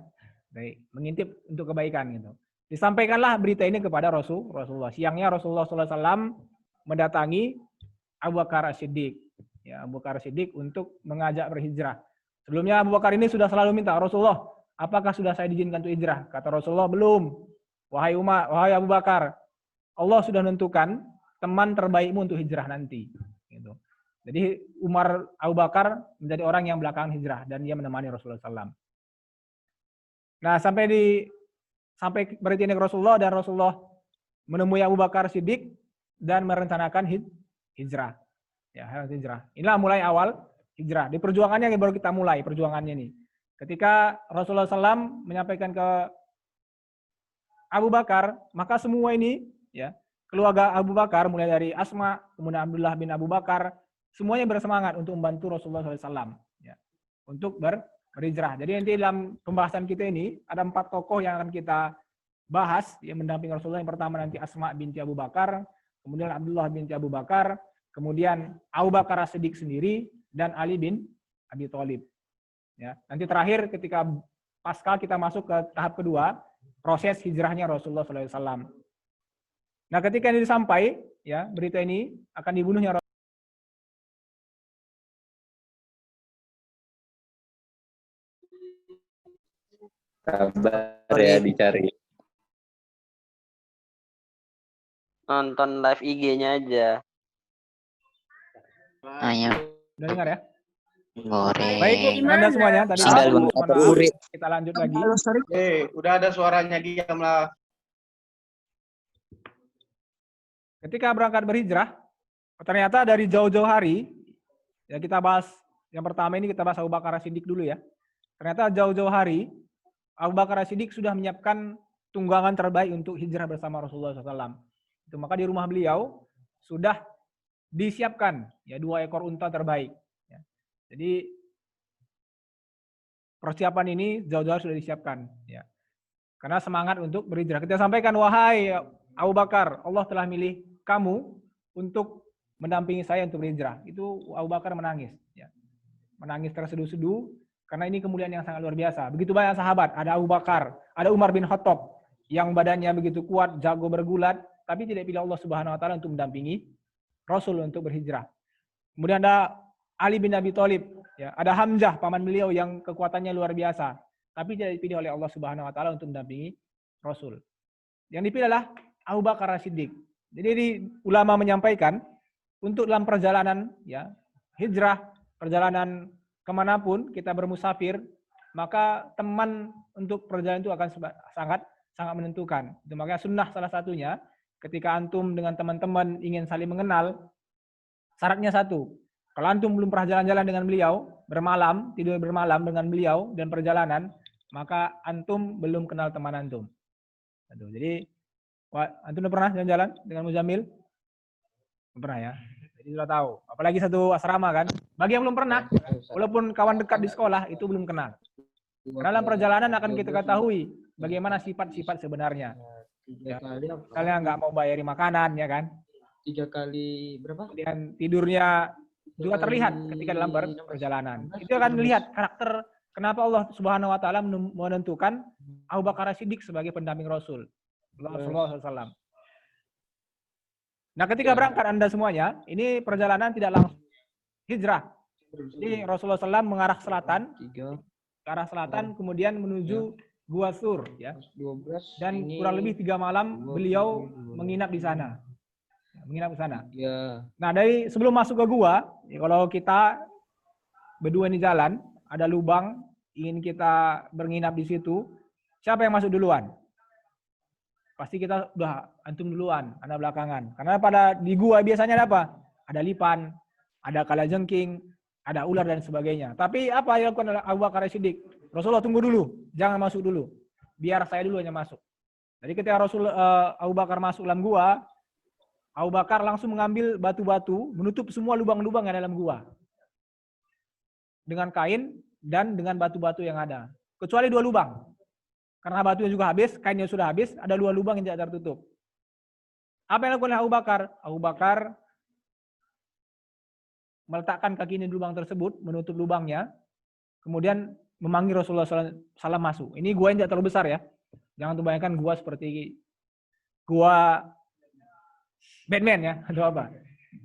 Baik, mengintip untuk kebaikan gitu. Disampaikanlah berita ini kepada Rasulullah. Siangnya Rasulullah SAW mendatangi Abu Bakar As-Siddiq. Ya, Abu Bakar As-Siddiq untuk mengajak berhijrah. Sebelumnya Abu Bakar ini sudah selalu minta, Rasulullah, apakah sudah saya diizinkan untuk hijrah? Kata Rasulullah, belum. Wahai Abu Bakar, Allah sudah menentukan teman terbaikmu untuk hijrah nanti. Gitu. Jadi Abu Bakar menjadi orang yang belakangan hijrah dan dia menemani Rasulullah SAW. Nah sampai berarti ini Rasulullah, dan Rasulullah menemui Abu Bakar Siddiq dan merencanakan hijrah. Ya, hijrah. Inilah mulai awal hijrah. Di perjuangannya baru kita mulai perjuangannya ini. Ketika Rasulullah SAW menyampaikan ke Abu Bakar, maka semua ini, ya, keluarga Abu Bakar mulai dari Asma, kemudian Abdullah bin Abu Bakar, semuanya bersemangat untuk membantu Rasulullah SAW, ya, untuk berhijrah. Jadi nanti dalam pembahasan kita ini ada 4 tokoh yang akan kita bahas yang mendampingi Rasulullah. Yang pertama nanti Asma binti Abu Bakar, kemudian Abdullah binti Abu Bakar, kemudian Abu Bakar As-Siddiq sendiri, dan Ali bin Abi Thalib. Ya, nanti terakhir ketika pasca kita masuk ke tahap kedua, proses hijrahnya Rasulullah SAW. Nah, ketika ini sampai, ya, berita ini akan dibunuhnya Sabar ya dicari. Nonton live IG-nya aja. Ayo. Udah dengar ya? Goreng. Baik, Anda semuanya tadi kita lanjut lagi. Udah ada suaranya, diamlah. Ketika berangkat berhijrah, ternyata dari jauh-jauh hari, ya kita bahas yang pertama ini kita bahas Abu Bakar As-Siddiq dulu ya. Ternyata jauh-jauh hari Abu Bakar As-Siddiq sudah menyiapkan tunggangan terbaik untuk hijrah bersama Rasulullah SAW. Itu maka di rumah beliau sudah disiapkan ya 2 ekor unta terbaik. Ya. Jadi persiapan ini jauh-jauh sudah disiapkan. Ya. Karena semangat untuk berhijrah. Kita sampaikan, wahai Abu Bakar, Allah telah milih kamu untuk mendampingi saya untuk berhijrah. Itu Abu Bakar menangis. Ya. Menangis terseduh-seduh karena ini kemuliaan yang sangat luar biasa. Begitu banyak sahabat, ada Abu Bakar, ada Umar bin Khattab yang badannya begitu kuat, jago bergulat, tapi tidak pilih Allah Subhanahu wa taala untuk mendampingi Rasul untuk berhijrah. Kemudian ada Ali bin Abi Thalib, ya, ada Hamzah paman beliau yang kekuatannya luar biasa, tapi tidak dipilih oleh Allah Subhanahu wa taala untuk mendampingi Rasul. Yang dipilih adalah Abu Bakar As-Siddiq. Jadi ulama menyampaikan untuk dalam perjalanan ya hijrah, perjalanan kemanapun kita bermusafir, maka teman untuk perjalanan itu akan sangat menentukan. Itu makanya sunnah salah satunya ketika antum dengan teman-teman ingin saling mengenal, syaratnya satu. Kalau antum belum pernah jalan-jalan dengan beliau, bermalam, tidur bermalam dengan beliau dan perjalanan, maka antum belum kenal teman antum. Jadi, antum udah pernah jalan-jalan dengan Muzamil? Belum pernah ya? Jadi sudah tahu. Apalagi satu asrama kan. Bagi yang belum pernah, walaupun kawan dekat di sekolah, itu belum kenal. Karena dalam perjalanan akan kita ketahui bagaimana sifat-sifat sebenarnya. Ya. Kalian nggak mau bayari makanan, ya kan? 3 kali berapa? Dan tidurnya juga terlihat ketika dalam perjalanan. Itu akan melihat karakter kenapa Allah Subhanahu wa taala menentukan Abu Bakar As-Siddiq sebagai pendamping Rasul sallallahu alaihi wasallam. Nah, ketika berangkat Anda semuanya, ini perjalanan tidak langsung hijrah. Jadi Rasulullah SAW mengarah selatan, ke arah selatan, kemudian menuju Gua Sur, ya. 12. Dan kurang lebih 3 malam beliau menginap di sana. Menginap di sana. Ya. Nah, dari sebelum masuk ke gua, ya kalau kita berdua ini jalan, ada lubang, ingin kita menginap di situ, siapa yang masuk duluan? Pasti kita udah antum duluan, Anda belakangan. Karena di gua biasanya ada apa? Ada lipan, ada kalajengking, ada ular dan sebagainya. Tapi apa yang dilakukan oleh Abu Bakar Siddiq? Rasulullah tunggu dulu, jangan masuk dulu. Biar saya dulu yang masuk. Jadi ketika Abu Bakar masuk dalam gua, Abu Bakar langsung mengambil batu-batu, menutup semua lubang-lubang yang ada dalam gua. Dengan kain dan dengan batu-batu yang ada. Kecuali 2 lubang. Karena batunya juga habis, kainnya sudah habis, ada 2 lubang yang tidak tertutup. Apa yang dilakukan Abu Bakar? Abu Bakar meletakkan kakinya di lubang tersebut, menutup lubangnya, kemudian memanggil Rasulullah SAW masuk. Ini gua yang tidak terlalu besar ya. Jangan terbayangkan gua seperti gua Batman ya, atau apa.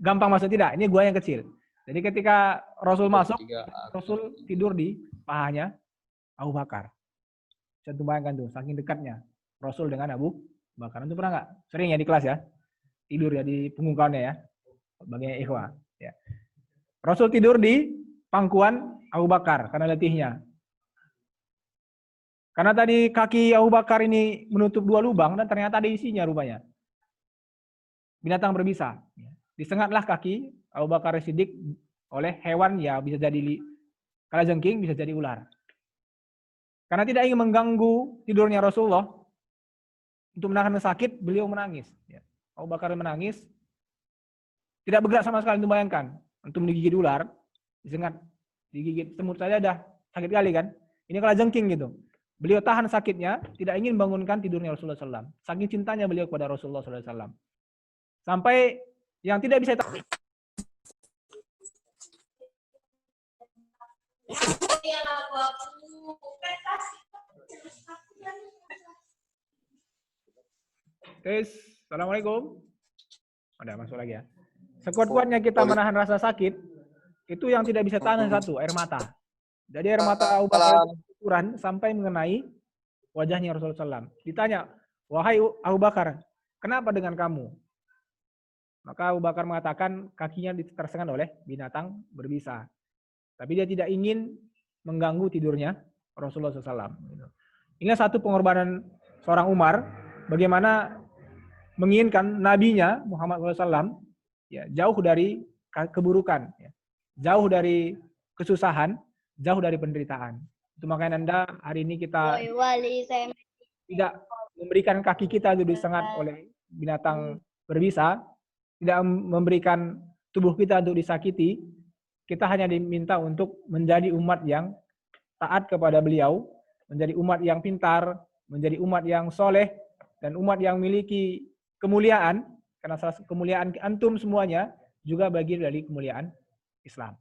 Gampang masuk tidak, ini gua yang kecil. Jadi ketika Rasul masuk, Rasul tidur di pahanya Abu Bakar. Saya bayangkan tuh, saking dekatnya Rasul dengan Abu Bakar. Itu pernah nggak? Sering ya di kelas ya? Tidur ya di punggung kawannya ya? Bagian ikhwah. Ya. Rasul tidur di pangkuan Abu Bakar karena letihnya. Karena tadi kaki Abu Bakar ini menutup 2 lubang dan ternyata ada isinya rupanya. Binatang berbisa. Disengatlah kaki Abu Bakar Siddiq oleh hewan ya bisa jadi kalajengking, bisa jadi ular. Karena tidak ingin mengganggu tidurnya Rasulullah, untuk menahan sakit, beliau menangis. Abu Bakar menangis, tidak bergerak sama sekali, untuk bayangkan. Untuk digigit ular, disengat, digigit semut saja dah sakit kali kan. Ini kalajengking gitu. Beliau tahan sakitnya, tidak ingin bangunkan tidurnya Rasulullah SAW. Saking cintanya beliau kepada Rasulullah SAW. Sampai yang tidak bisa Assalamualaikum. Ada masuk lagi ya. Sekuat-kuatnya kita menahan rasa sakit, itu yang tidak bisa tahan satu, air mata. Jadi air mata Abu Bakar ukuran sampai mengenai wajahnya Rasulullah SAW. Ditanya, wahai Abu Bakar, kenapa dengan kamu? Maka Abu Bakar mengatakan kakinya tersengat oleh binatang berbisa. Tapi dia tidak ingin mengganggu tidurnya Rasulullah SAW. Ini satu pengorbanan seorang Umar, bagaimana menginginkan nabinya Muhammad SAW ya, jauh dari keburukan, ya, jauh dari kesusahan, jauh dari penderitaan. Itu makanya Anda hari ini kita tidak memberikan kaki kita itu disengat oleh binatang berbisa, tidak memberikan tubuh kita untuk disakiti. Kita hanya diminta untuk menjadi umat yang taat kepada beliau, menjadi umat yang pintar, menjadi umat yang soleh, dan umat yang memiliki kemuliaan, karena salah kemuliaan antum semuanya juga bagian dari kemuliaan Islam.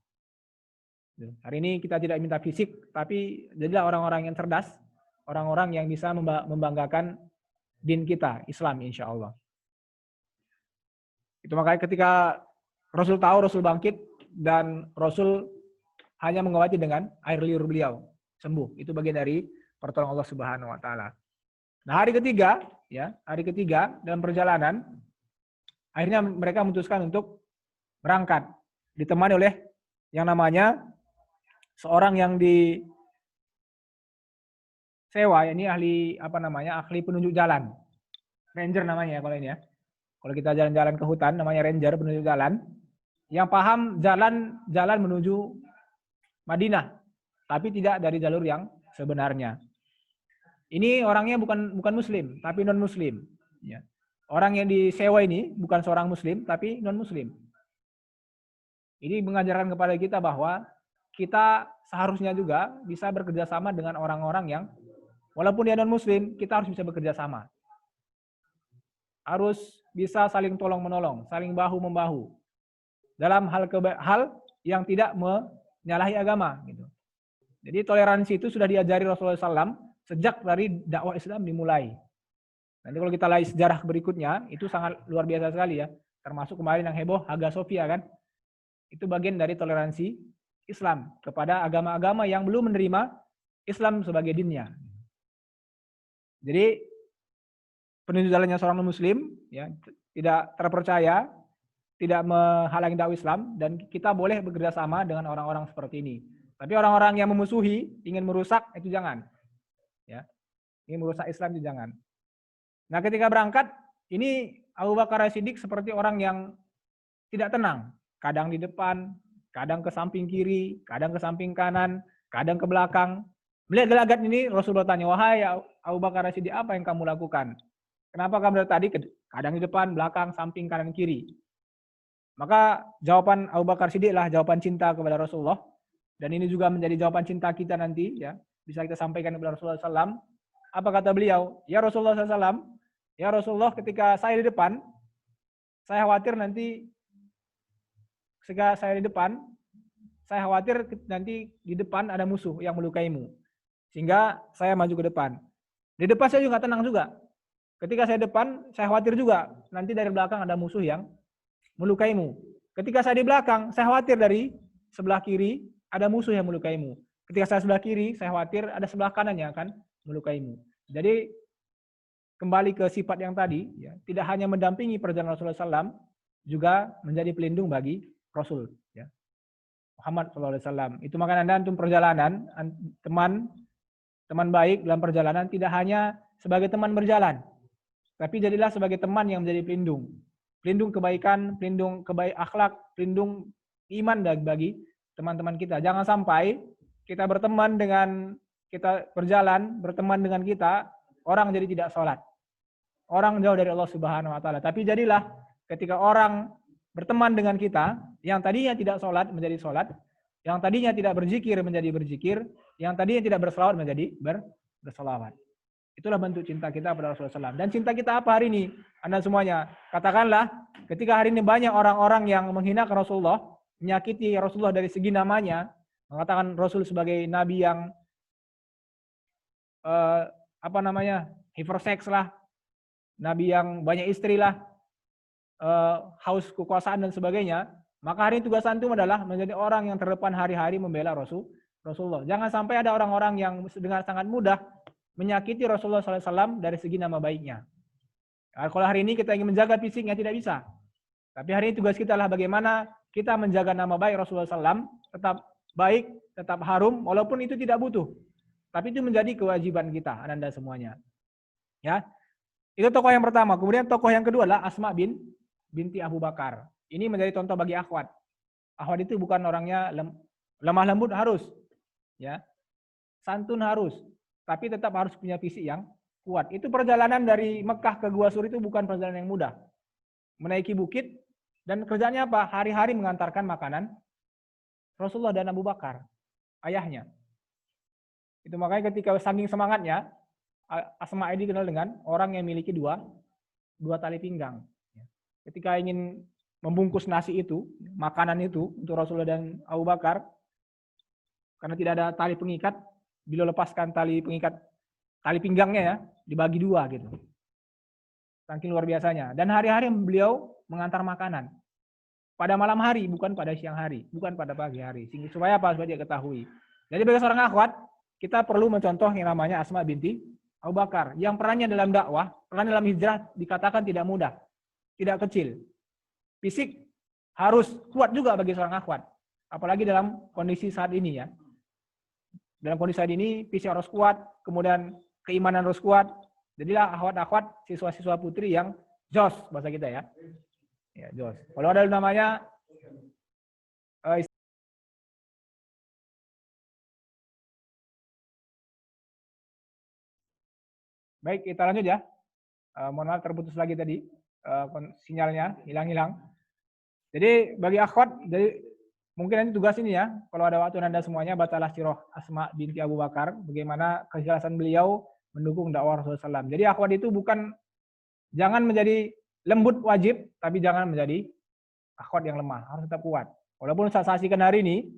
Hari ini kita tidak minta fisik, tapi jadilah orang-orang yang cerdas, orang-orang yang bisa membanggakan din kita, Islam insya Allah. Itu makanya ketika Rasul tahu, Rasul bangkit, dan Rasul hanya mengobati dengan air liur beliau, sembuh. Itu bagian dari pertolongan Allah Subhanahu wa taala. Nah, hari ketiga dalam perjalanan, akhirnya mereka memutuskan untuk berangkat, ditemani oleh yang namanya seorang yang disewa, ini ahli penunjuk jalan, ranger namanya kalau ini ya. Kalau kita jalan-jalan ke hutan, namanya ranger, penunjuk jalan, yang paham jalan menuju Madinah, tapi tidak dari jalur yang sebenarnya. Ini orangnya bukan Muslim, tapi non Muslim. Ya. Orang yang disewa ini bukan seorang Muslim, tapi non Muslim. Ini mengajarkan kepada kita bahwa kita seharusnya juga bisa bekerja sama dengan orang-orang yang walaupun dia non Muslim, kita harus bisa bekerja sama. Harus bisa saling tolong-menolong, saling bahu-membahu dalam hal yang tidak menyalahi agama. Gitu. Jadi toleransi itu sudah diajari Rasulullah SAW sejak dari dakwah Islam dimulai. Nanti kalau kita lihat sejarah berikutnya, itu sangat luar biasa sekali ya. termasuk kemarin yang heboh Hagia Sophia kan. Itu bagian dari toleransi Islam kepada agama-agama yang belum menerima Islam sebagai dinnya. Jadi penunjuk jalannya seorang muslim ya tidak terpercaya, tidak menghalangi dakwah Islam, dan kita boleh bekerja sama dengan orang-orang seperti ini. Tapi orang-orang yang memusuhi, ingin merusak, itu jangan. Ya, ingin merusak Islam itu jangan. Nah, ketika berangkat, ini Abu Bakar As-Siddiq seperti orang yang tidak tenang. Kadang di depan, kadang ke samping kiri, kadang ke samping kanan, kadang ke belakang. Melihat gelagat ini, Rasulullah tanya, wahai Abu Bakar As-Siddiq, apa yang kamu lakukan? Kenapa kamu dari tadi kadang di depan, belakang, samping, kanan, kiri? Maka jawaban Abu Bakar Siddiq lah jawaban cinta kepada Rasulullah. Dan ini juga menjadi jawaban cinta kita nanti, ya bisa kita sampaikan kepada Rasulullah SAW. Apa kata beliau? Ya Rasulullah SAW, ya Rasulullah, ketika saya di depan, saya khawatir nanti ketika saya di depan, saya khawatir nanti di depan ada musuh yang melukaimu, sehingga saya maju ke depan. Di depan saya juga tenang juga. Ketika saya depan, saya khawatir juga nanti dari belakang ada musuh yang melukaimu. Ketika saya di belakang, saya khawatir dari sebelah kiri ada musuh yang melukaimu. Ketika saya sebelah kiri, saya khawatir ada sebelah kanan yang akan melukaimu. Jadi kembali ke sifat yang tadi, ya, tidak hanya mendampingi perjalanan Rasulullah SAW, juga menjadi pelindung bagi Rasul, ya, Muhammad SAW. Itu makanya Anda antum perjalanan, teman baik dalam perjalanan tidak hanya sebagai teman berjalan, tapi jadilah sebagai teman yang menjadi pelindung. Pelindung kebaikan, pelindung akhlak, pelindung iman bagi teman-teman kita. Jangan sampai kita berteman dengan kita berjalan, berteman dengan kita, orang jadi tidak sholat. Orang jauh dari Allah Subhanahu wa Ta'ala. Tapi jadilah ketika orang berteman dengan kita, yang tadinya tidak sholat menjadi sholat, yang tadinya tidak berzikir menjadi berzikir, yang tadinya tidak berselawat menjadi berselawat. Itulah bentuk cinta kita pada Rasulullah SAW. Dan cinta kita apa hari ini? Anda semuanya, katakanlah ketika hari ini banyak orang-orang yang menghinakan Rasulullah, menyakiti Rasulullah dari segi namanya, mengatakan Rasul sebagai nabi yang hyperseks lah, nabi yang banyak istri lah, haus kekuasaan dan sebagainya, maka hari ini tugas antum adalah menjadi orang yang terdepan hari-hari membela Rasulullah. Jangan sampai ada orang-orang yang dengan sangat mudah menyakiti Rasulullah SAW dari segi nama baiknya. Nah, kalau hari ini kita ingin menjaga fisiknya tidak bisa. Tapi hari ini tugas kita adalah bagaimana kita menjaga nama baik Rasulullah SAW tetap baik, tetap harum, walaupun itu tidak butuh. Tapi itu menjadi kewajiban kita, Anda semuanya. Ya, itu tokoh yang pertama. Kemudian tokoh yang kedua adalah Asma binti Abu Bakar. Ini menjadi contoh bagi akhwat. Akhwat itu bukan orangnya lemah lembut, harus, ya, santun harus, tapi tetap harus punya fisik yang kuat. Itu perjalanan dari Mekah ke Gua Sur itu bukan perjalanan yang mudah. Menaiki bukit dan kerjanya apa? Hari-hari mengantarkan makanan Rasulullah dan Abu Bakar, ayahnya. Itu makanya ketika saking semangatnya, Asma ini dikenal dengan orang yang memiliki dua tali pinggang. Ketika ingin membungkus nasi itu, makanan itu untuk Rasulullah dan Abu Bakar, karena tidak ada tali pengikat, beliau lepaskan tali pinggangnya ya, dibagi dua gitu. Saking luar biasanya. Dan hari-hari beliau mengantar makanan. Pada malam hari, bukan pada siang hari, bukan pada pagi hari. Supaya apa? Supaya dia ketahui. Jadi bagi seorang akhwat, kita perlu mencontoh yang namanya Asma binti Abu Bakar. Yang perannya dalam dakwah, peran dalam hijrah dikatakan tidak mudah, tidak kecil. Fisik harus kuat juga bagi seorang akhwat. Apalagi dalam kondisi saat ini ya. Dalam kondisi saat ini, fisik harus kuat, kemudian keimanan harus kuat. Jadilah akhwat-akhwat, siswa-siswa putri yang jos, bahasa kita ya. Ya, jos. Kalau ada namanya baik, kita lanjut ya. Mohon maaf terputus lagi tadi sinyalnya hilang-hilang. Jadi bagi akhwat, jadi mungkin nanti tugas ini ya, kalau ada waktu Anda semuanya bacalah sirah Asma binti Abu Bakar, bagaimana kejelasan beliau mendukung dakwah Rasulullah SAW. Jadi akhwat itu jangan menjadi lembut wajib, tapi jangan menjadi akhwat yang lemah, harus tetap kuat. Walaupun saya saksikan hari ini,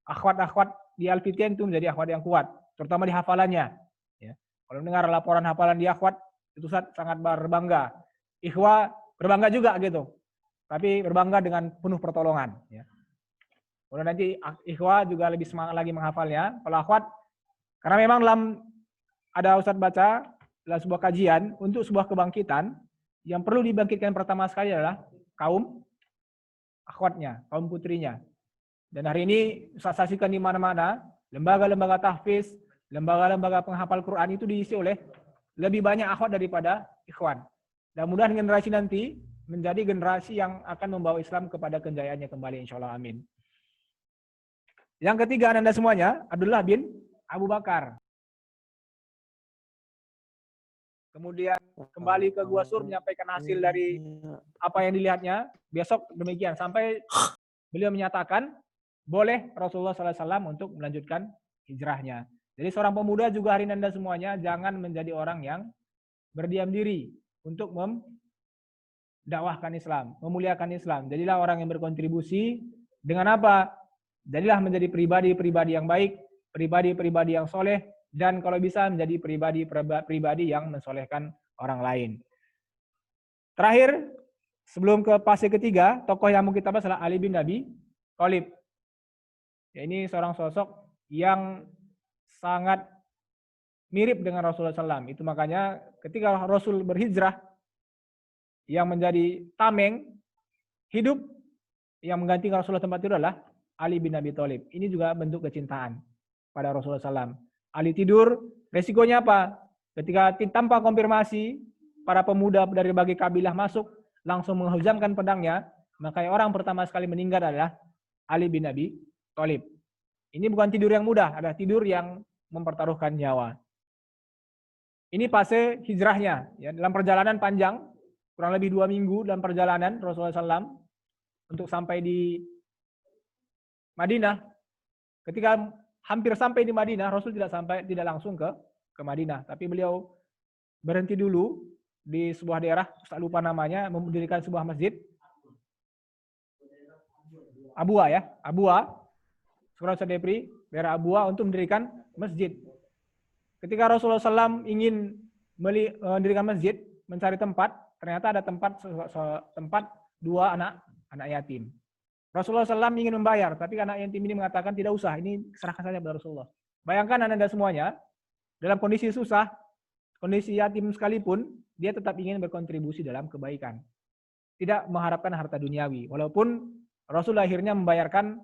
akhwat-akhwat di Al-Fityan itu menjadi akhwat yang kuat, terutama di hafalannya. Ya. Kalau mendengar laporan hafalan di akhwat, itu sangat berbangga. Ikhwah berbangga juga gitu. tapi berbangga dengan penuh pertolongan. Ya. Kemudian nanti ikhwah juga lebih semangat lagi menghafalnya. Kalau akhwat, karena memang ada Ustadz baca dalam sebuah kajian untuk sebuah kebangkitan, yang perlu dibangkitkan pertama sekali adalah kaum akhwatnya, kaum putrinya. Dan hari ini Ustadz saksikan di mana-mana, lembaga-lembaga tahfiz, lembaga-lembaga penghafal Quran itu diisi oleh lebih banyak akhwat daripada ikhwan. Dan mudah generasi nanti menjadi generasi yang akan membawa Islam kepada kejayaannya kembali, insya Allah, amin. Yang ketiga, Anda semuanya, Abdullah bin Abu Bakar. Kemudian kembali ke Gua Sur menyampaikan hasil dari apa yang dilihatnya. Besok demikian, sampai beliau menyatakan boleh Rasulullah SAW untuk melanjutkan hijrahnya. Jadi seorang pemuda juga hari ini Anda semuanya jangan menjadi orang yang berdiam diri untuk mendakwahkan Islam, memuliakan Islam. Jadilah orang yang berkontribusi dengan apa? Jadilah menjadi pribadi-pribadi yang baik, pribadi-pribadi yang soleh, dan kalau bisa menjadi pribadi yang mensolehkan orang lain. Terakhir, sebelum ke fase ketiga, tokoh yang mau kita bahas adalah Ali bin Abi Thalib. Ya, ini seorang sosok yang sangat mirip dengan Rasulullah SAW. Itu makanya ketika Rasul berhijrah, yang menjadi tameng hidup yang menggantikan Rasulullah tempat tidur adalah Ali bin Abi Thalib. Ini juga bentuk kecintaan pada Rasulullah SAW. Ali tidur, resikonya apa? Ketika tanpa konfirmasi, para pemuda dari berbagai kabilah masuk, langsung menghujamkan pedangnya, maka orang pertama sekali meninggal adalah Ali bin Abi Thalib. Ini bukan tidur yang mudah, adalah tidur yang mempertaruhkan nyawa. Ini fase hijrahnya. Ya, dalam perjalanan panjang, kurang lebih 2 minggu dalam perjalanan Rasulullah SAW untuk sampai di Madinah. Ketika hampir sampai di Madinah, Rasul tidak langsung ke Madinah, tapi beliau berhenti dulu di sebuah daerah, saya lupa namanya, mendirikan sebuah masjid. Abua ya, Abua, Surah Sadepri, daerah Abua untuk mendirikan masjid. Ketika Rasulullah SAW ingin mendirikan masjid, mencari tempat, ternyata ada tempat 2 anak yatim. Rasulullah SAW ingin membayar, tapi anak yatim ini mengatakan tidak usah, ini serahkan saja kepada Rasulullah. Bayangkan Anda semuanya, dalam kondisi susah, kondisi yatim sekalipun, dia tetap ingin berkontribusi dalam kebaikan. Tidak mengharapkan harta duniawi. Walaupun Rasul akhirnya membayarkan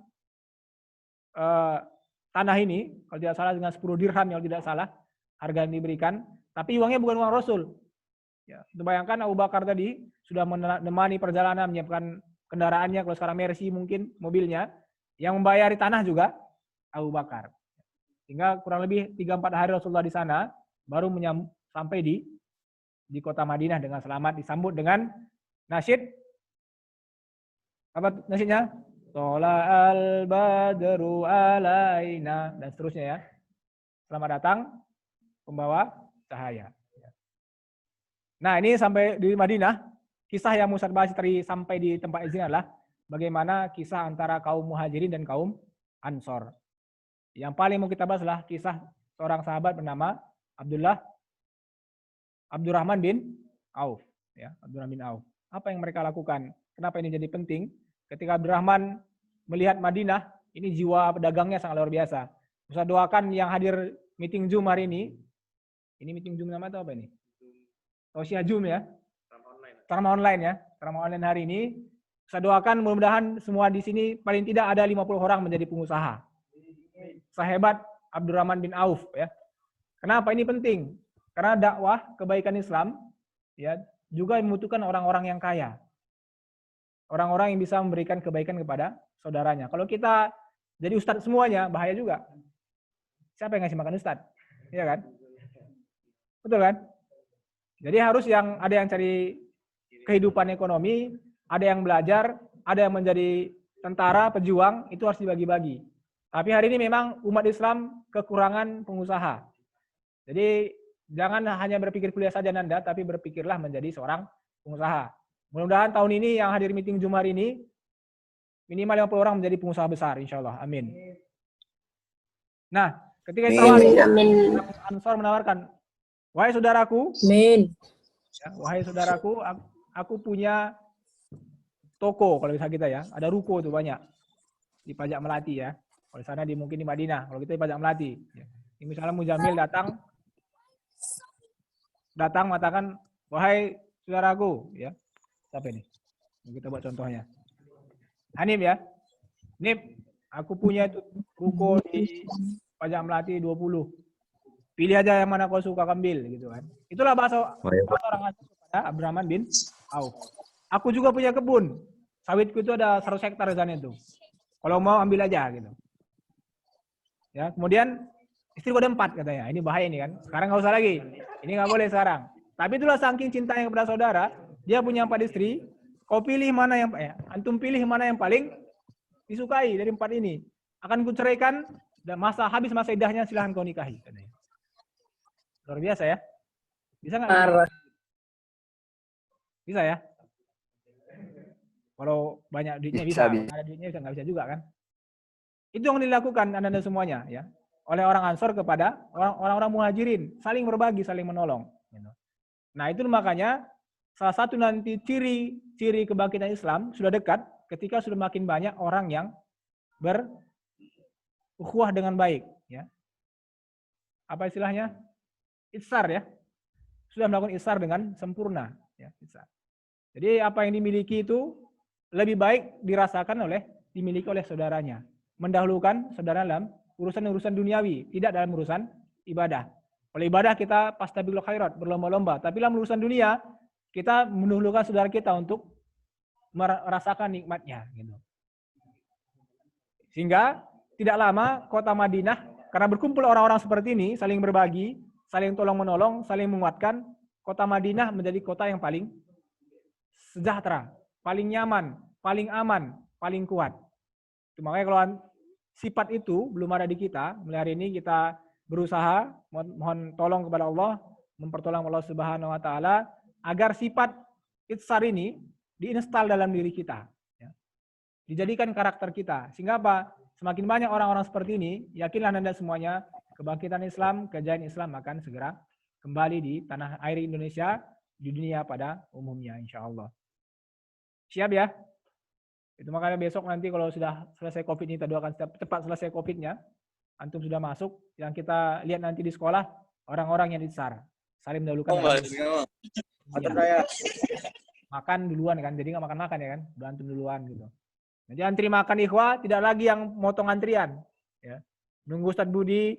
tanah ini, kalau tidak salah dengan 10 dirham yang tidak salah, harga yang diberikan, tapi uangnya bukan uang Rasul. Ya, bayangkan Abu Bakar tadi sudah menemani perjalanan, menyiapkan kendaraannya, kalau sekarang Mercy mungkin mobilnya, yang membayari tanah juga Abu Bakar. Sehingga kurang lebih 3-4 hari Rasulullah di sana, baru sampai di kota Madinah dengan selamat, disambut dengan nasyid. Apa nasyidnya? Tola'al badru alaina, dan seterusnya ya. Selamat datang pembawa cahaya. Nah, ini sampai di Madinah. Kisah yang Ustadz bahas tadi sampai di tempat izin adalah bagaimana kisah antara kaum Muhajirin dan kaum Ansor. Yang paling mau kita bahas adalah kisah seorang sahabat bernama Abdurrahman bin Auf. Ya, Abdurrahman bin Auf. Apa yang mereka lakukan? Kenapa ini jadi penting? Ketika Abdurrahman melihat Madinah, ini jiwa pedagangnya sangat luar biasa. Ustadz doakan yang hadir meeting Zoom hari ini. Ini meeting Zoom nama itu apa ini? Tausiah Zoom ya. Ceramah online ya. Ceramah online hari ini. Saya doakan mudah-mudahan semua di sini paling tidak ada 50 orang menjadi pengusaha. Sehebat Abdurrahman bin Auf ya. Kenapa ini penting? Karena dakwah kebaikan Islam ya juga membutuhkan orang-orang yang kaya. Orang-orang yang bisa memberikan kebaikan kepada saudaranya. Kalau kita jadi ustadz semuanya bahaya juga. Siapa yang ngasih makan ustadz? Iya kan? Betul kan? Jadi harus ada yang cari kehidupan ekonomi, ada yang belajar, ada yang menjadi tentara, pejuang, itu harus dibagi-bagi. Tapi hari ini memang umat Islam kekurangan pengusaha. Jadi jangan hanya berpikir kuliah saja Nanda, tapi berpikirlah menjadi seorang pengusaha. Mudah-mudahan tahun ini yang hadir meeting Zoom hari ini, minimal 50 orang menjadi pengusaha besar, insya Allah. Amin. Nah, ketika itu Ansor menawarkan, wahai saudaraku, ya, wahai saudaraku, aku punya toko kalau bisa kita ya, ada ruko tuh banyak di Pajak Melati ya. Kalau sana mungkin di Madinah, kalau kita di Pajak Melati. Ya. Ini misalnya Muzamil datang mengatakan, wahai saudaraku, ya. Siapa ini? Kita buat contohnya. Hanif ya. Nip, aku punya ruko di Pajak Melati 20. Pilih aja yang mana kau suka ambil gitu kan. Itulah bahasa orang Aceh kepada Abdurrahman bin Auf. Aku juga punya kebun. Sawitku itu ada 100 hektar di sana itu. Kalau mau ambil aja gitu. Ya, kemudian istriku ada 4 katanya. Ini bahaya ini kan. Sekarang nggak usah lagi. Ini nggak boleh sekarang. Tapi itulah saking cintanya kepada saudara, dia punya 4 istri. Kau pilih mana yang antum pilih mana yang paling disukai dari 4 ini. Akan kuceraikan dan habis masa iddahnya silahkan kau nikahi katanya. Luar biasa ya. Bisa nggak? Bisa ya? Kalau banyak duitnya bisa. Ada duitnya nggak bisa juga kan? Itu yang dilakukan anda semuanya ya. Oleh orang Ansor kepada orang-orang Muhajirin. Saling berbagi, saling menolong. Nah itu makanya salah satu nanti ciri kebangkitan Islam sudah dekat ketika sudah makin banyak orang yang berukhuwah dengan baik. Ya. Apa istilahnya? Itsar ya. Sudah melakukan itsar dengan sempurna. Ya, itsar. Jadi apa yang dimiliki itu lebih baik dimiliki oleh saudaranya. Mendahulukan saudara dalam urusan-urusan duniawi, tidak dalam urusan ibadah. Kalau ibadah kita fastabiqul khairat, berlomba-lomba. Tapi dalam urusan dunia, kita mendahulukan saudara kita untuk merasakan nikmatnya. Gitu. Sehingga tidak lama kota Madinah, karena berkumpul orang-orang seperti ini, saling berbagi, saling tolong-menolong, saling menguatkan, kota Madinah menjadi kota yang paling sejahtera, paling nyaman, paling aman, paling kuat. Makanya kalau sifat itu belum ada di kita, mulai hari ini kita berusaha mohon tolong kepada Allah, mempertolong Allah Subhanahu wa taala agar sifat itsar ini diinstal dalam diri kita, ya. Dijadikan karakter kita. Sehingga apa? Semakin banyak orang-orang seperti ini, yakinlah Anda semuanya, kebangkitan Islam, kejayaan Islam akan segera kembali di tanah air Indonesia, di dunia pada umumnya insyaallah. Siap ya? Itu makanya besok nanti kalau sudah selesai COVID ini, kita doakan cepat selesai COVID-nya, antum sudah masuk, yang kita lihat nanti di sekolah, orang-orang yang itsar, saling mendahulukan. Ya. Makan duluan kan, jadi nggak makan-makan ya kan, udah antum duluan gitu. Jadi antri makan ikhwah, tidak lagi yang motong antrian. Ya. Nunggu Ustadz Budi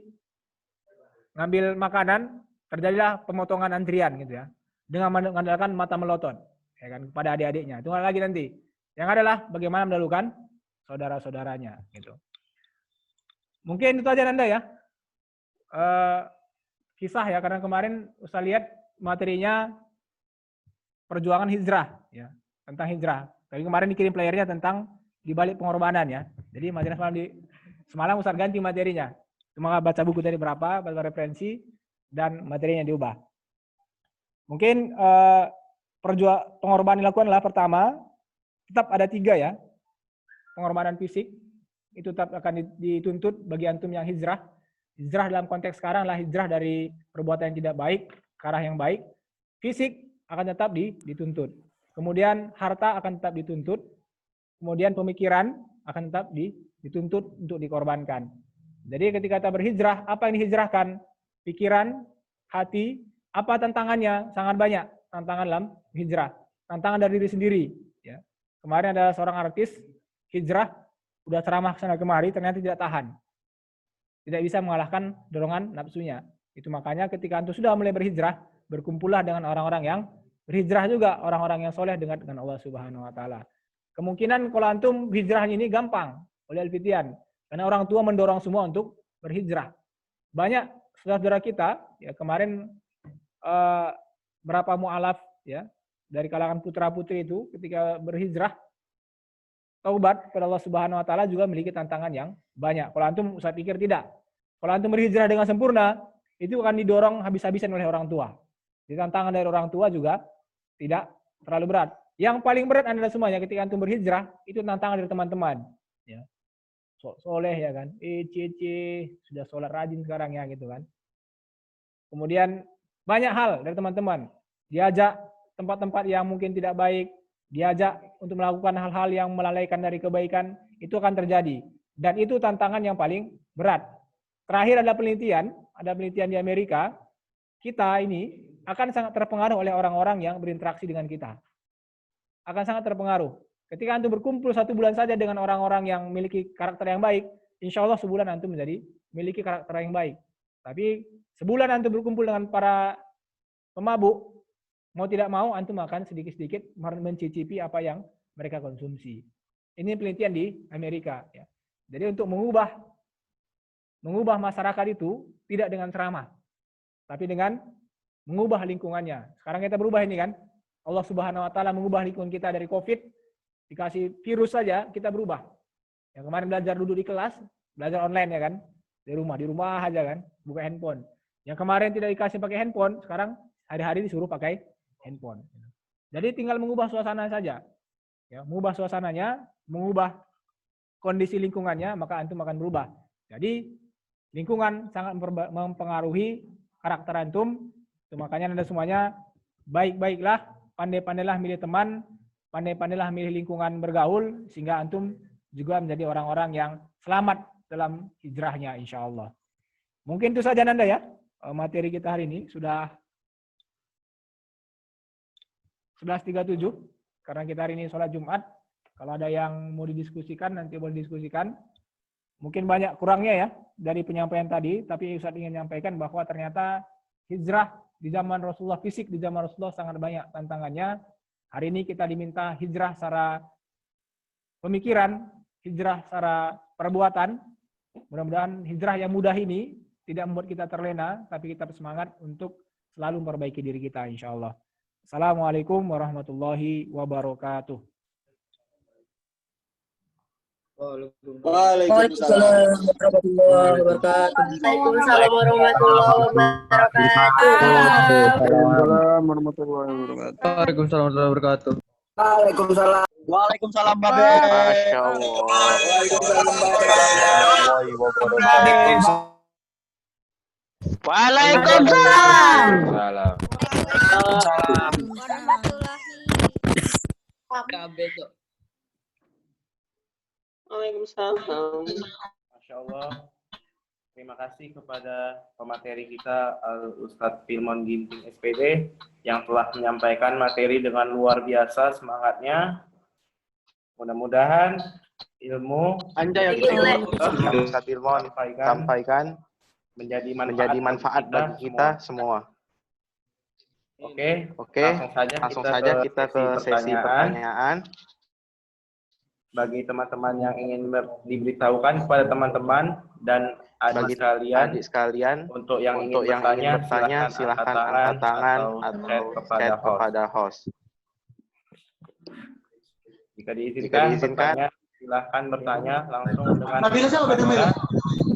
ngambil makanan, terjadilah pemotongan antrian gitu ya, dengan mengandalkan mata melotot, ya kan, kepada adik-adiknya. Itu nggak lagi nanti. Yang adalah bagaimana mendahulukan saudara-saudaranya gitu. Mungkin itu aja Nanda ya. Kisah ya, karena kemarin Ustaz lihat materinya perjuangan hijrah ya, tentang hijrah. Tapi kemarin dikirim playernya tentang dibalik pengorbanan ya. Jadi materi semalam Ustaz ganti materinya. Cuma baca buku tadi berapa, baca referensi dan materinya diubah. Mungkin pengorbanan dilakukan adalah pertama, tetap ada 3 ya. Pengorbanan fisik itu tetap akan dituntut bagi antum yang hijrah. Hijrah dalam konteks sekarang adalah hijrah dari perbuatan yang tidak baik ke arah yang baik. Fisik akan tetap dituntut. Kemudian harta akan tetap dituntut. Kemudian pemikiran akan tetap dituntut untuk dikorbankan. Jadi ketika kita berhijrah, apa yang dihijrahkan? Pikiran, hati, apa tantangannya? Sangat banyak tantangan dalam hijrah. Tantangan dari diri sendiri. Ya. Kemarin ada seorang artis hijrah, udah ceramah sana kemari, ternyata tidak tahan. Tidak bisa mengalahkan dorongan nafsunya. Itu makanya ketika antum sudah mulai berhijrah, berkumpullah dengan orang-orang yang berhijrah juga, orang-orang yang soleh dengan Allah Subhanahu wa taala. Kemungkinan kalau antum hijrah ini gampang oleh Al-Fitian, karena orang tua mendorong semua untuk berhijrah. Banyak saudara-saudara kita ya kemarin berapa mu'alaf ya dari kalangan putra-putri itu ketika berhijrah taubat kepada Allah Subhanahu wa taala juga memiliki tantangan yang banyak. Kalau antum saya pikir tidak. Kalau antum berhijrah dengan sempurna, itu akan didorong habis-habisan oleh orang tua. Jadi tantangan dari orang tua juga tidak terlalu berat. Yang paling berat adalah semuanya ketika antum berhijrah, itu tantangan dari teman-teman. Ya. Soleh ya kan, sudah sholat rajin sekarang ya gitu kan. Kemudian banyak hal dari teman-teman. Diajak tempat-tempat yang mungkin tidak baik, diajak untuk melakukan hal-hal yang melalaikan dari kebaikan, itu akan terjadi. Dan itu tantangan yang paling berat. Terakhir ada penelitian di Amerika, kita ini akan sangat terpengaruh oleh orang-orang yang berinteraksi dengan kita. Akan sangat terpengaruh. Ketika antum berkumpul 1 bulan saja dengan orang-orang yang memiliki karakter yang baik, insya Allah sebulan antum menjadi memiliki karakter yang baik. Tapi sebulan antum berkumpul dengan para pemabuk, mau tidak mau antum akan sedikit-sedikit mencicipi apa yang mereka konsumsi. Ini penelitian di Amerika. Ya. Jadi untuk mengubah masyarakat itu tidak dengan ceramah, tapi dengan mengubah lingkungannya. Sekarang kita berubah ini kan, Allah Subhanahu Wa Taala mengubah lingkungan kita dari COVID, dikasih virus saja kita berubah. Yang kemarin belajar duduk di kelas, belajar online ya kan, di rumah aja kan, buka handphone. Yang kemarin tidak dikasih pakai handphone, sekarang hari-hari disuruh pakai handphone. Jadi tinggal mengubah suasana saja. Ya, mengubah suasananya, mengubah kondisi lingkungannya, maka antum akan berubah. Jadi lingkungan sangat mempengaruhi karakter antum. Makanya Anda semuanya baik-baiklah, pandai-pandailah milih teman, pandai-pandailah milih lingkungan bergaul, sehingga antum juga menjadi orang-orang yang selamat dalam hijrahnya insya Allah. Mungkin itu saja Nanda ya, materi kita hari ini sudah 11.37, karena kita hari ini sholat Jumat. Kalau ada yang mau didiskusikan, nanti boleh diskusikan. Mungkin banyak kurangnya ya dari penyampaian tadi, tapi Ustaz ingin menyampaikan bahwa ternyata hijrah di zaman Rasulullah, fisik di zaman Rasulullah sangat banyak tantangannya. Hari ini kita diminta hijrah secara pemikiran, hijrah secara perbuatan. Mudah-mudahan hijrah yang mudah ini tidak membuat kita terlena, tapi kita bersemangat untuk selalu memperbaiki diri kita insya Allah. Assalamualaikum warahmatullahi wabarakatuh. Waalaikumsalam warahmatullahi wabarakatuh. Waalaikumsalam warahmatullahi wabarakatuh. Waalaikumsalam warahmatullahi wabarakatuh. Waalaikumsalam warahmatullahi wabarakatuh. Waalaikumsalam. Waalaikumsalam Babe. Masya Allah. Waalaikumsalam Babe. Waalaikumsalam. Waalaikumsalam. Masya Allah. Terima kasih kepada pemateri kita Ustadz Filmon Ginting SPD yang telah menyampaikan materi dengan luar biasa semangatnya. Mudah-mudahan ilmu yang Ustadz Filmon sampaikan menjadi manfaat bagi kita semua. Oke, langsung saja kita ke sesi pertanyaan. Bagi teman-teman yang ingin diberitahukan kepada teman-teman dan adik sekalian untuk yang ingin bertanya silahkan angkat tangan atau chat kepada host. Jika diizinkan silahkan bertanya langsung dengan kamera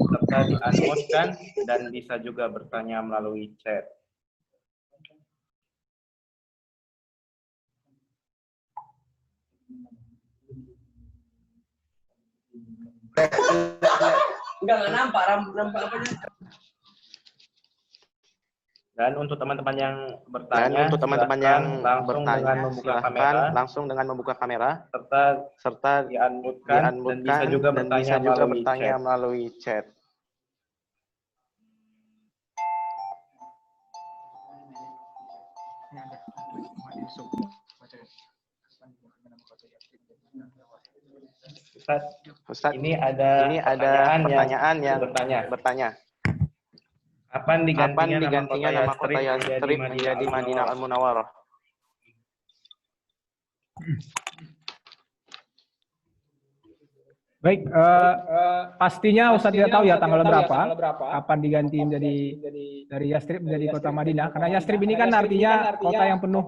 serta di-unmute-kan dan bisa juga bertanya melalui chat. Enggak nampak apanya. Dan untuk teman-teman yang bertanya, silakan langsung dengan membuka kamera serta di-unmute-kan dan bisa juga bertanya melalui chat. Ustaz, ini ada pertanyaan yang bertanya. Kapan digantinya nama kota Yastrib menjadi Madinah Al-Munawwarah? Baik, pastinya Ustaz tidak tahu ya tanggal berapa, kapan diganti menjadi dari Yastrib menjadi kota Madinah. Karena Yastrib ini kan artinya kota yang penuh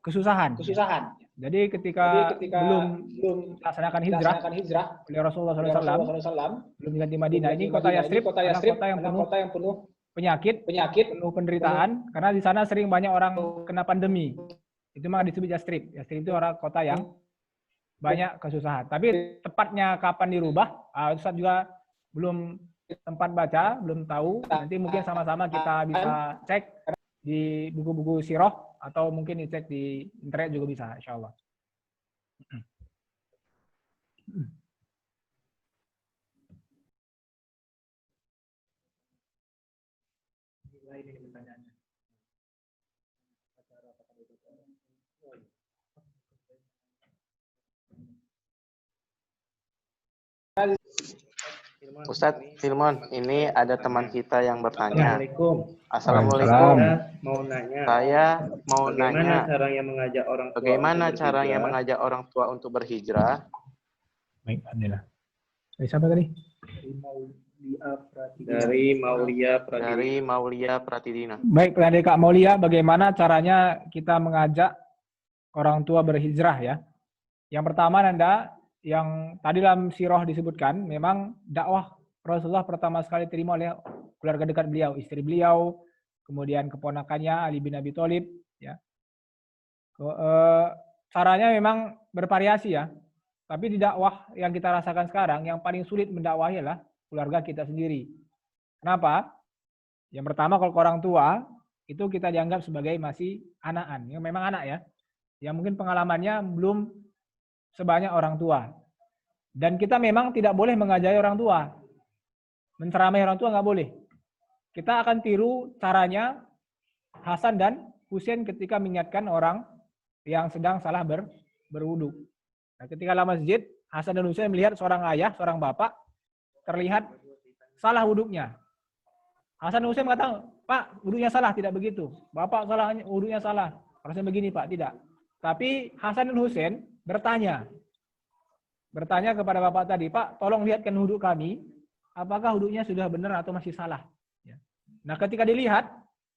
kesusahan. Jadi ketika belum melaksanakan hijrah oleh Rasulullah SAW, belum diganti Madinah. Ini kota Yastrib, kota yang penuh penyakit, penuh penderitaan. Karena di sana sering banyak orang kena pandemi. Itu maka disebut Yastrib. Yastrib itu orang kota yang banyak kesusahan. Tapi tepatnya kapan dirubah, Ustaz juga belum sempat baca, belum tahu. Nanti mungkin sama-sama kita bisa cek di buku-buku sirah atau mungkin dicek di internet juga bisa, insya Allah. Ustadz Firman, ini ada teman kita yang bertanya. Assalamualaikum. Waalaikumsalam. Saya mau nanya, Bagaimana caranya mengajak orang tua untuk berhijrah? Baik, alhamdulillah. Dari siapa tadi? Dari Maulia Pratidina. Baik, dari Kak Maulia, bagaimana caranya kita mengajak orang tua berhijrah ya? Yang pertama, Nanda, yang tadi dalam sirah disebutkan, memang dakwah Rasulullah pertama sekali terima oleh keluarga dekat beliau, istri beliau, kemudian keponakannya Ali bin Abi Thalib, ya. Caranya memang bervariasi ya. Tapi di dakwah yang kita rasakan sekarang, yang paling sulit mendakwahi adalah keluarga kita sendiri. Kenapa? Yang pertama, kalau ke orang tua, itu kita dianggap sebagai masih anakan. Yang memang anak ya. Yang mungkin pengalamannya belum sebanyak orang tua. Dan kita memang tidak boleh mengajari orang tua. Menceramai orang tua nggak boleh. Kita akan tiru caranya Hasan dan Husain ketika mengingatkan orang yang sedang salah berwudu. Nah, ketika dalam masjid, Hasan dan Husain melihat seorang ayah, seorang bapak, terlihat salah wuduknya. Hasan dan Husain mengatakan, Pak, wuduknya salah, tidak begitu. Bapak salah, wuduknya salah. Harusnya begini, Pak, tidak. Tapi Hasan dan Husain bertanya kepada bapak tadi, Pak, tolong lihatkan wuduk kami, apakah wuduknya sudah benar atau masih salah. Nah, ketika dilihat,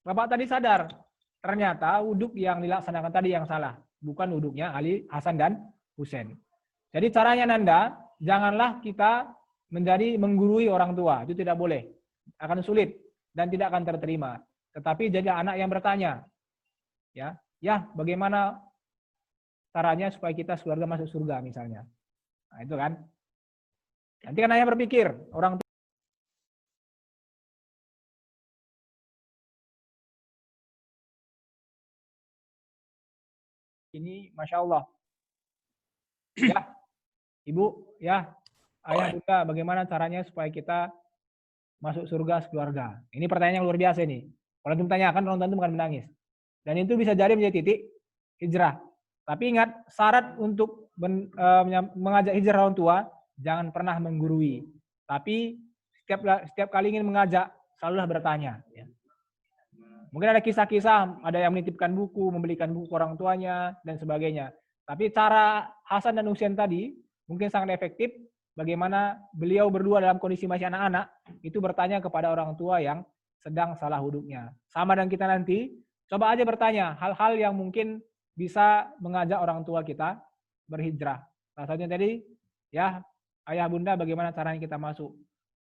bapak tadi sadar, ternyata wuduk yang dilaksanakan tadi yang salah, bukan wuduknya Ali, Hasan, dan Husain. Jadi caranya Nanda, janganlah kita menjadi menggurui orang tua, itu tidak boleh. Akan sulit dan tidak akan terterima. Tetapi jadi anak yang bertanya, ya bagaimana caranya supaya kita keluarga masuk surga misalnya. Nah, itu kan. Nanti kan ayah berpikir, orang tua ini Masya Allah. Ya, Ibu, ya, ayah bunda, bagaimana caranya supaya kita masuk surga sekeluarga? Ini pertanyaan yang luar biasa ini. Kalau antum tanyakan, orang tua akan menangis. Dan itu bisa jadi menjadi titik hijrah. Tapi ingat, syarat untuk mengajak hijrah orang tua, jangan pernah menggurui. Tapi setiap kali ingin mengajak, selalulah bertanya. Ya. Mungkin ada kisah-kisah, ada yang menitipkan buku, membelikan buku ke orang tuanya, dan sebagainya. Tapi cara Hasan dan Husain tadi, mungkin sangat efektif, bagaimana beliau berdua dalam kondisi masih anak-anak, itu bertanya kepada orang tua yang sedang salah wuduknya. Sama dengan kita nanti, coba aja bertanya, hal-hal yang mungkin bisa mengajak orang tua kita berhijrah. Salah satunya tadi, ya, ayah bunda bagaimana caranya kita masuk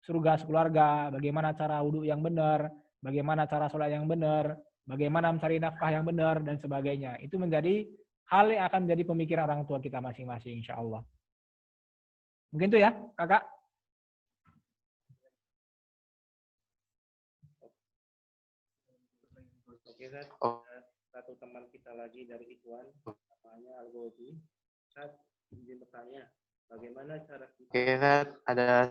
surga sekeluarga, bagaimana cara wudhu yang benar, bagaimana cara sholat yang benar, bagaimana mencari nafkah yang benar, dan sebagainya. Itu menjadi hal yang akan menjadi pemikiran orang tua kita masing-masing, insya Allah. Mungkin itu ya, kakak. Oke, satu teman kita lagi dari Ikhwan, namanya Al-Ghazi. Saya ingin bertanya, bagaimana cara kita ada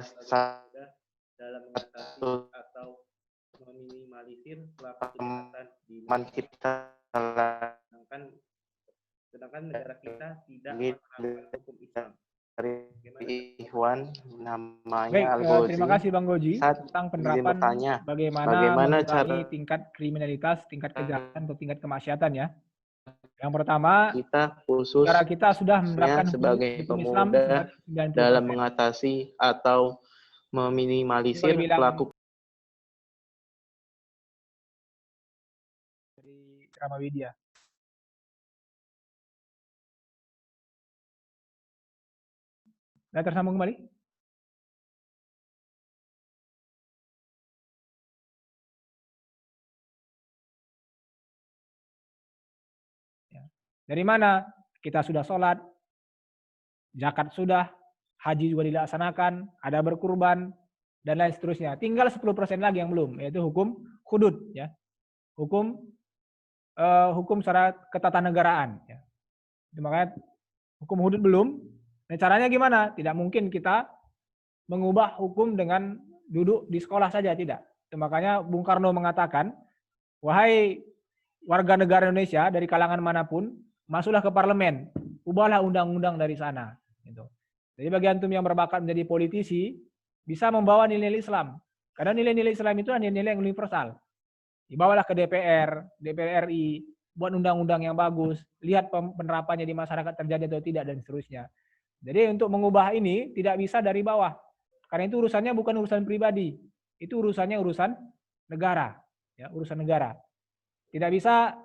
dalam mengatasi atau meminimalisir pelaku kejahatan di teman kita, sedangkan negara kita tidak menerapkan hukum Islam. Dari Ikhwan namanya Al-Ghazi. Terima kasih Bang Goji tentang penerapan bagaimana cara tingkat kriminalitas, tingkat kejahatan atau tingkat kemaksiatan ya. Yang pertama, negara kita sudah menerapkan sebagai hukum Islam dalam mengatasi atau meminimalisir pelaku dari Ramawidya. Sudah tersambung kembali? Ya. Dari mana? Kita sudah sholat, zakat sudah, haji juga dilaksanakan, ada berkurban, dan lain seterusnya. Tinggal 10% lagi yang belum, yaitu hukum hudud. Ya. Hukum secara ketatanegaraan. Ya. Makanya Hukum hudud belum. Nah, caranya gimana? Tidak mungkin kita mengubah hukum dengan duduk di sekolah saja, tidak. Makanya Bung Karno mengatakan, wahai warga negara Indonesia dari kalangan manapun, masuklah ke parlemen, ubahlah undang-undang dari sana. Gitu. Jadi bagi antum yang berbakat menjadi politisi, bisa membawa nilai-nilai Islam. Karena nilai-nilai Islam itu nilai-nilai yang universal. Dibawalah ke DPR, DPR RI, buat undang-undang yang bagus, lihat penerapannya di masyarakat terjadi atau tidak, dan seterusnya. Jadi untuk mengubah ini tidak bisa dari bawah. Karena itu urusannya bukan urusan pribadi, itu urusannya urusan negara, ya, urusan negara. Tidak bisa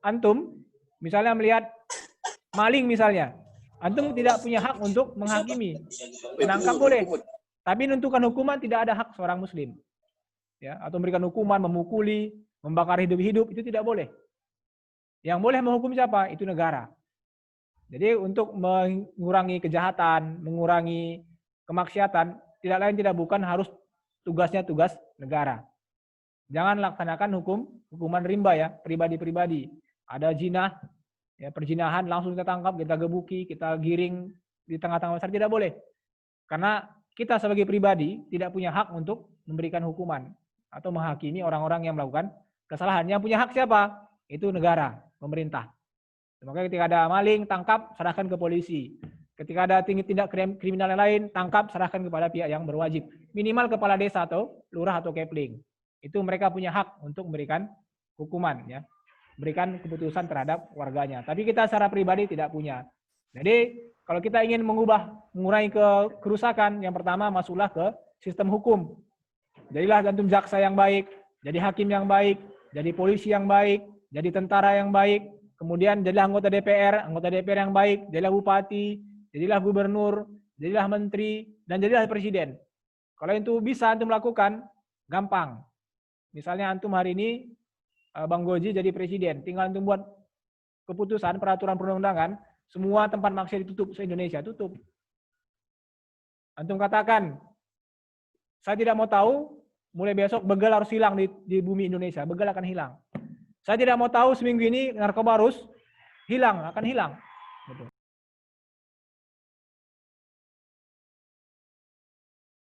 antum misalnya melihat maling misalnya, antum tidak punya hak untuk menghakimi, menangkap boleh, tapi menentukan hukuman tidak ada hak seorang muslim, ya, atau memberikan hukuman, memukuli, membakar hidup-hidup, itu tidak boleh. Yang boleh menghukum siapa? Itu negara. Jadi untuk mengurangi kejahatan, mengurangi kemaksiatan, tidak lain tidak bukan harus tugasnya tugas negara. Jangan laksanakan hukuman rimba ya, pribadi-pribadi. Ada zina, ya, perzinahan langsung kita tangkap, kita gebuki, kita giring di tengah-tengah masyarakat, tidak boleh. Karena kita sebagai pribadi tidak punya hak untuk memberikan hukuman atau menghakimi orang-orang yang melakukan kesalahan. Yang punya hak siapa? Itu negara, pemerintah. Makanya ketika ada maling, tangkap, serahkan ke polisi. Ketika ada tindak kriminal yang lain, tangkap, serahkan kepada pihak yang berwajib. Minimal kepala desa atau lurah atau kepling. Itu mereka punya hak untuk memberikan hukuman, ya, memberikan keputusan terhadap warganya. Tapi kita secara pribadi tidak punya. Jadi kalau kita ingin mengurangi kerusakan, yang pertama masuklah ke sistem hukum. Jadilah antum jaksa yang baik, jadi hakim yang baik, jadi polisi yang baik, jadi tentara yang baik, kemudian jadilah anggota DPR yang baik, jadilah bupati, jadilah gubernur, jadilah menteri, dan jadilah presiden. Kalau itu bisa antum lakukan, gampang. Misalnya antum hari ini Bang Goji jadi presiden, tinggal antum buat keputusan peraturan perundang-undangan, semua tempat maksiat ditutup se-Indonesia, tutup. Antum katakan, saya tidak mau tahu, mulai besok begal harus hilang di bumi Indonesia, begal akan hilang. Saya tidak mau tahu seminggu ini narkoba harus hilang, akan hilang. Betul.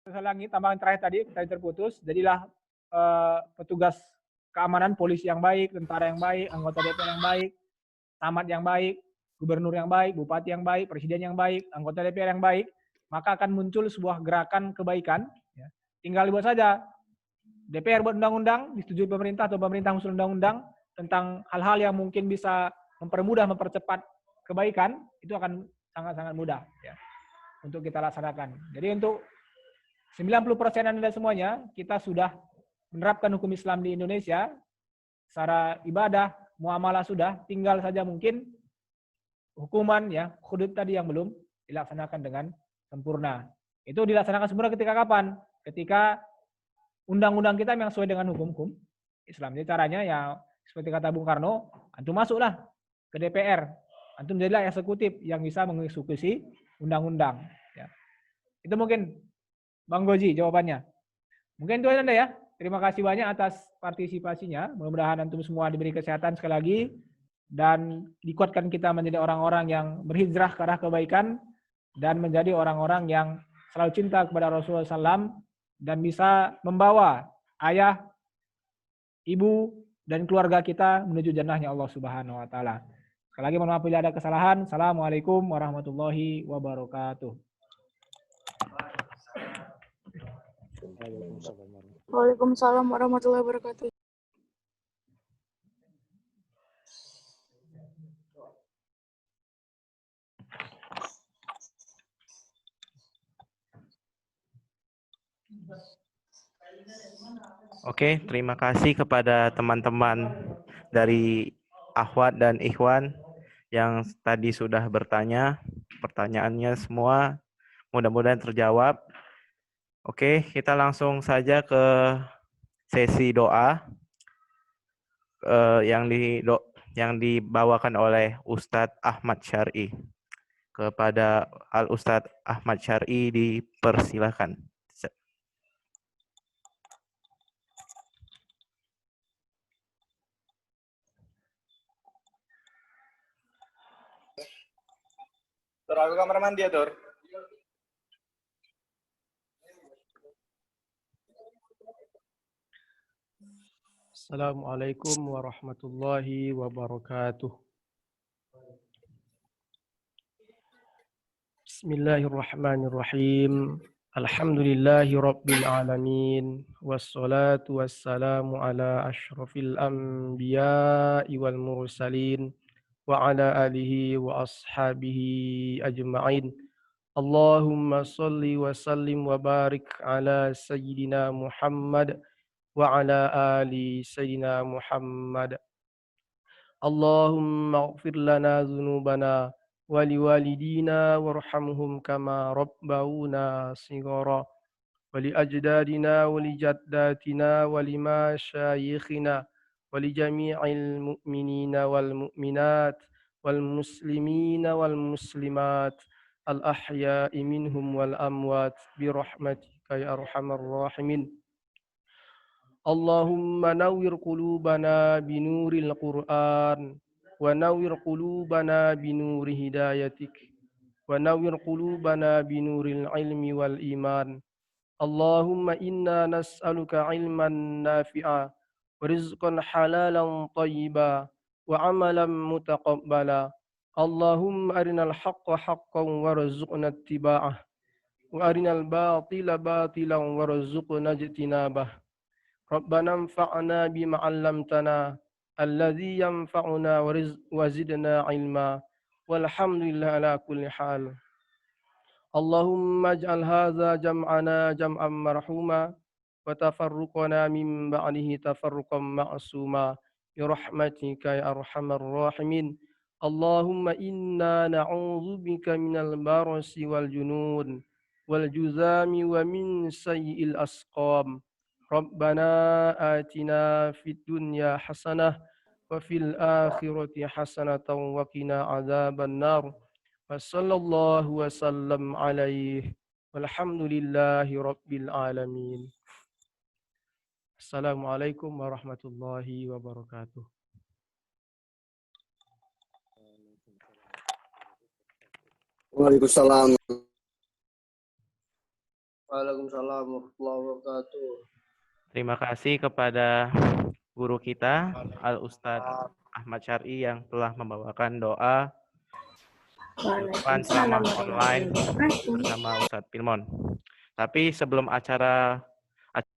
Lagi tambahan terakhir tadi terputus, jadilah petugas keamanan, polisi yang baik, tentara yang baik, anggota DPR yang baik, camat yang baik, gubernur yang baik, bupati yang baik, presiden yang baik, anggota DPR yang baik, maka akan muncul sebuah gerakan kebaikan. Ya. Tinggal buat saja DPR buat undang-undang, disetujui pemerintah atau pemerintah usul undang-undang tentang hal-hal yang mungkin bisa mempermudah, mempercepat kebaikan, itu akan sangat-sangat mudah, ya, untuk kita laksanakan. Jadi untuk 90% Anda semuanya, kita sudah menerapkan hukum Islam di Indonesia secara ibadah, muamalah sudah, tinggal saja mungkin hukuman, ya, hudud tadi yang belum dilaksanakan dengan sempurna. Itu dilaksanakan sempurna ketika kapan? Ketika undang-undang kita yang sesuai dengan hukum-hukum Islam. Jadi caranya ya seperti kata Bung Karno, antum masuklah ke DPR, antum jadilah eksekutif yang bisa mengeksekusi undang-undang. Ya. Itu mungkin Bang Goji jawabannya. Mungkin itu Anda ya. Terima kasih banyak atas partisipasinya. Mudah-mudahan antum semua diberi kesehatan sekali lagi dan dikuatkan kita menjadi orang-orang yang berhijrah ke arah kebaikan dan menjadi orang-orang yang selalu cinta kepada Rasulullah SAW dan bisa membawa ayah, ibu, dan keluarga kita menuju jannahnya Allah Subhanahu wa taala. Sekali lagi mohon maaf bila ada kesalahan. Assalamualaikum warahmatullahi wabarakatuh. Waalaikumsalam warahmatullahi wabarakatuh. Oke, terima kasih kepada teman-teman dari Akhwat dan Ikhwan yang tadi sudah bertanya. Pertanyaannya semua mudah-mudahan terjawab. Oke, kita langsung saja ke sesi doa yang dibawakan oleh Ustadz Ahmad Syar'i. Kepada Al Ustadz Ahmad Syar'i dipersilakan. Tur, aku kamar mandi ya, Tur. Assalamualaikum warahmatullahi wabarakatuh. Bismillahirrahmanirrahim. Alhamdulillahi rabbil alamin. Wassalatu wassalamu ala ashrafil anbiya'i wal mursalin wa ala alihi wa ashabihi ajma'in. Allahumma salli wa sallim wa barik ala sayyidina Muhammad wa ala ali sayyidina Muhammad. Allahumma ighfir lana dhunubana wa liwalidina warhamhum kama rabbawna shighara wa li ajdadina wa li jaddatina wa li masyayikhina wa li jami'il mu'minina wal mu'minat wal muslimina wal muslimat al ahya'i minhum wal amwat bi rahmatika ya arhamar rahimin. Allahumma nawwir qulubana binuril Qur'an wa nawwir qulubana binuri hidayatik wa nawwir qulubana binuril ilmi wal iman. Allahumma inna nas'aluka ilman nafi'a wa rizqan halalan tayyiba wa amalan mutaqabbala. Allahumma arinal haqqa haqqan warzuqna ittiba'ah wa arinal batila batilan warzuqna ijtinabah. Rabbana anfa'na bima 'allamtana alladzi yanfa'una wa zidna 'ilma walhamdulillahi ala kulli hal. Allahumma ij'al hadza jam'ana jam'an marhuma wa tafarruqana min ba'dihi tafarruqan ma'suma bi rahmatika ya arhamar rahimin. Allahumma inna na'udzubika minal barasi wal junun wal juzami wa min sayyi'il asqam. Rabbana atina fid dunya hasanah wa fil akhirati hasanatan wa qina adzaban nar. Wa sallallahu wa sallam alaihi walhamdulillahi rabbil alamin. Assalamualaikum warahmatullahi wabarakatuh. Waalaikumsalam. Waalaikumsalam warahmatullahi wabarakatuh. Terima kasih kepada guru kita, Al-Ustadz Ahmad Syar'i yang telah membawakan doa penutupan ceramah online bersama Ustadz Pilmon. Tapi sebelum acara